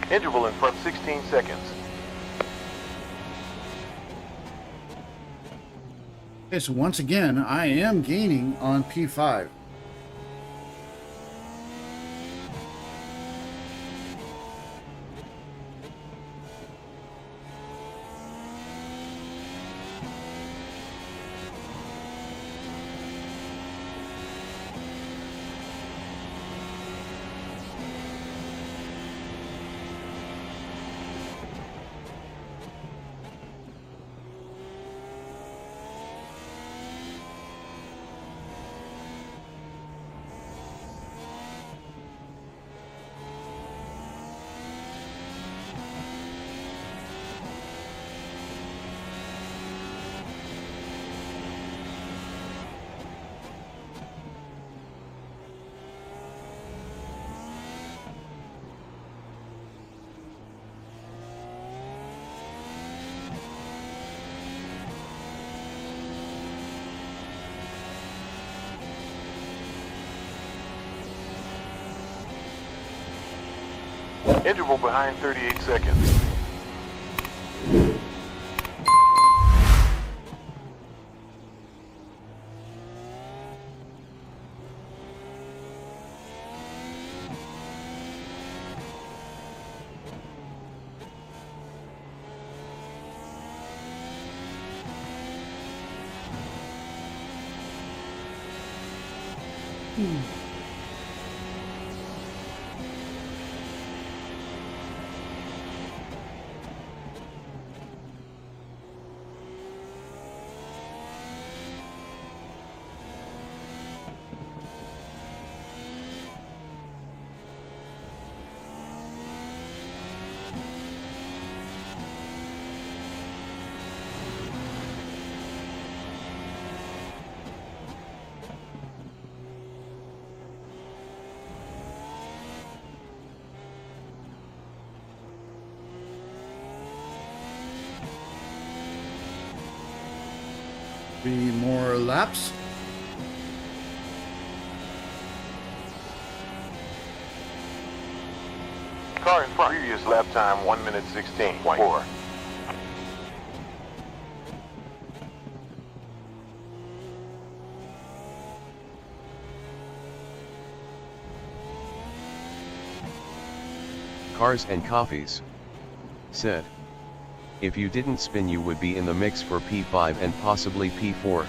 Speaker 5: Interval in front 16 seconds.
Speaker 2: Okay, so once again, I am gaining on P5.
Speaker 5: Interval behind 38 seconds.
Speaker 2: Three more laps.
Speaker 5: Car in front. Previous lap time 1 minute 16.4.
Speaker 4: Cars and Coffees said, if you didn't spin you would be in the mix for P5 and possibly P4.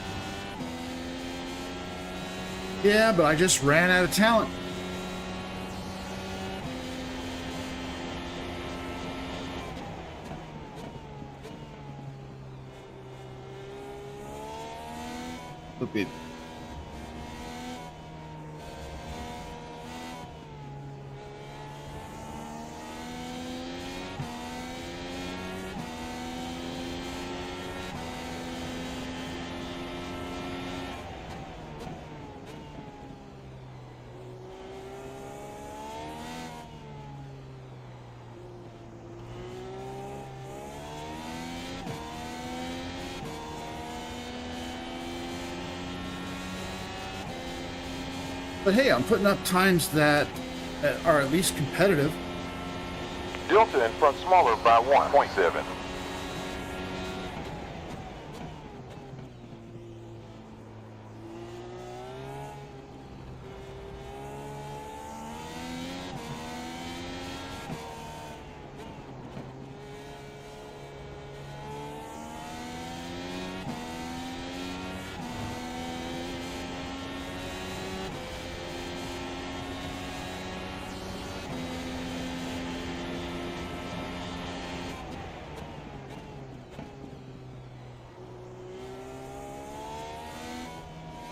Speaker 2: Yeah, but I just ran out of talent. Stupid. But hey, I'm putting up times that are at least competitive.
Speaker 5: Delta in front smaller by 1.7.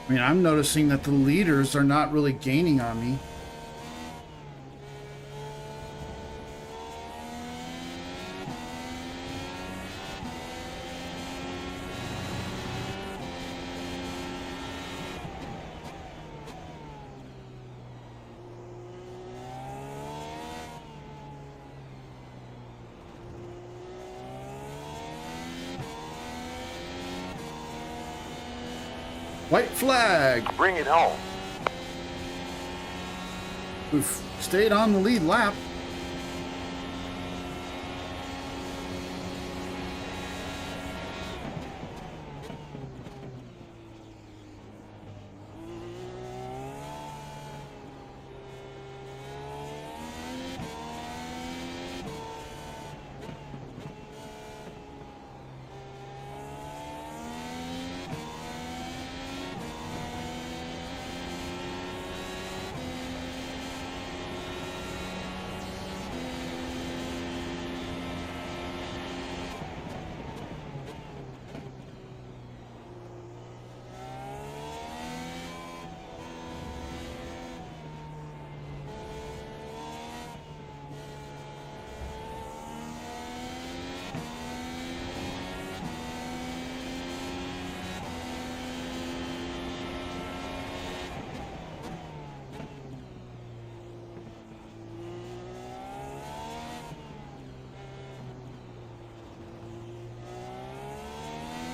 Speaker 2: I mean, I'm noticing that the leaders are not really gaining on me. White flag.
Speaker 5: Bring it home.
Speaker 2: We've stayed on the lead lap.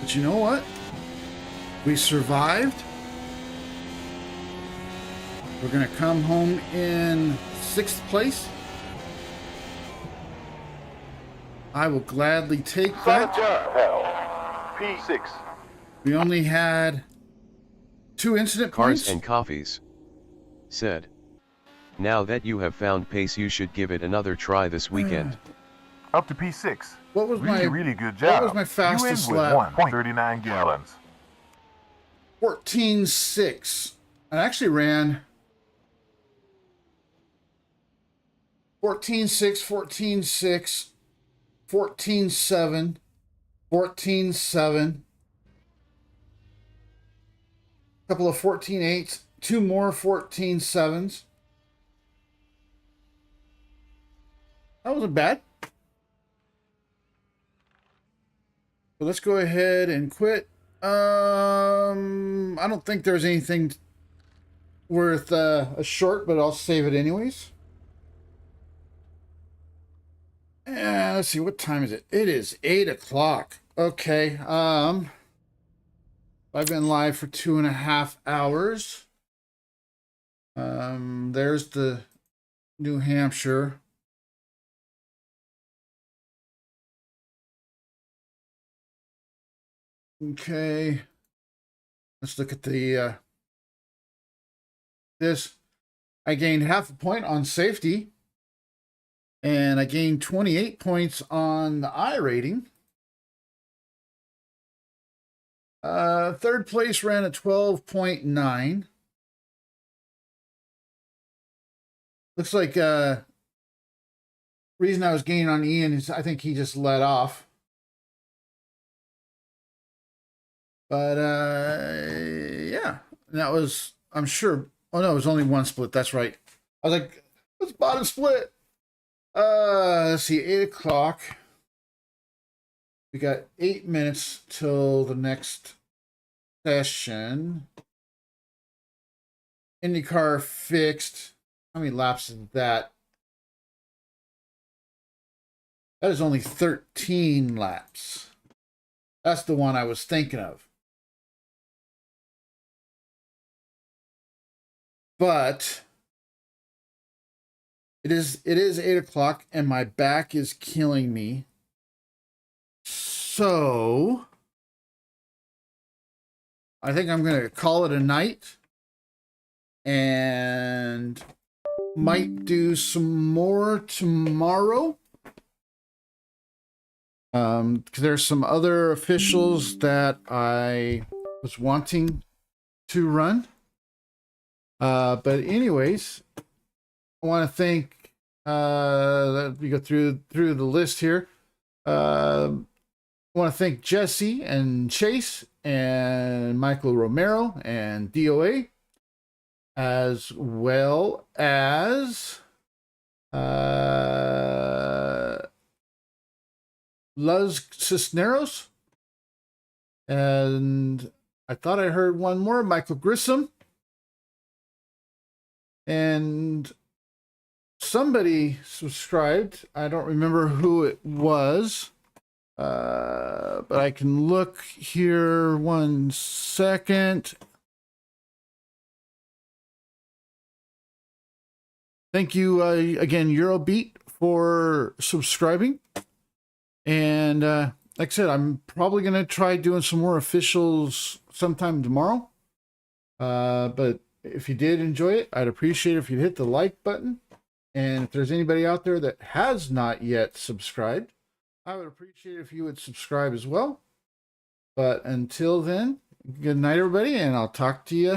Speaker 2: But you know what? We survived. We're going to come home in 6th place. I will gladly take that.
Speaker 5: P6.
Speaker 2: We only had 2 incident
Speaker 4: Cars
Speaker 2: points.
Speaker 4: and Coffees said, now that you have found pace, you should give it another try this weekend.
Speaker 5: Up to P6.
Speaker 2: What was
Speaker 5: Really good job.
Speaker 2: What was my fastest
Speaker 5: you end
Speaker 2: lap?
Speaker 5: with 1.39 gallons.
Speaker 2: 14.6. I actually ran 14.6, 14.6, 14.7, 14.7, a couple of 14.8s, 2 more 14.7s. That wasn't bad. So let's go ahead and quit. I don't think there's anything worth a short, but I'll save it anyways. And let's see, what time is it? It is 8 o'clock. Okay. I've been live for 2.5 hours. There's the New Hampshire. Okay. Let's look at the this. I gained 0.5 point on safety. And I gained 28 points on the I rating. 3rd place ran at 12.9. Looks like reason I was gaining on Ian is I think he just let off. But yeah, and that was, I'm sure. Oh no, it was only 1 split. That's right. I was like, what's bottom split? Let's see, 8 o'clock. We got 8 minutes till the next session. IndyCar fixed. How many laps is that? That is only 13 laps. That's the one I was thinking of. But it is 8 o'clock and my back is killing me. So I think I'm going to call it a night and might do some more tomorrow. Because there's some other officials that I was wanting to run. But anyways, I want to thank, we go through the list here. I want to thank Jesse and Chase and Michael Romero and DOA, as well as Luz Cisneros. And I thought I heard one more, Michael Grissom. And somebody subscribed. I don't remember who it was. But I can look here 1 second. Thank you again, Eurobeat, for subscribing. And like I said, I'm probably going to try doing some more officials sometime tomorrow. But if you did enjoy it, I'd appreciate it if you'd hit the like button. And if there's anybody out there that has not yet subscribed, I would appreciate it if you would subscribe as well. But until then, good night, everybody, and I'll talk to you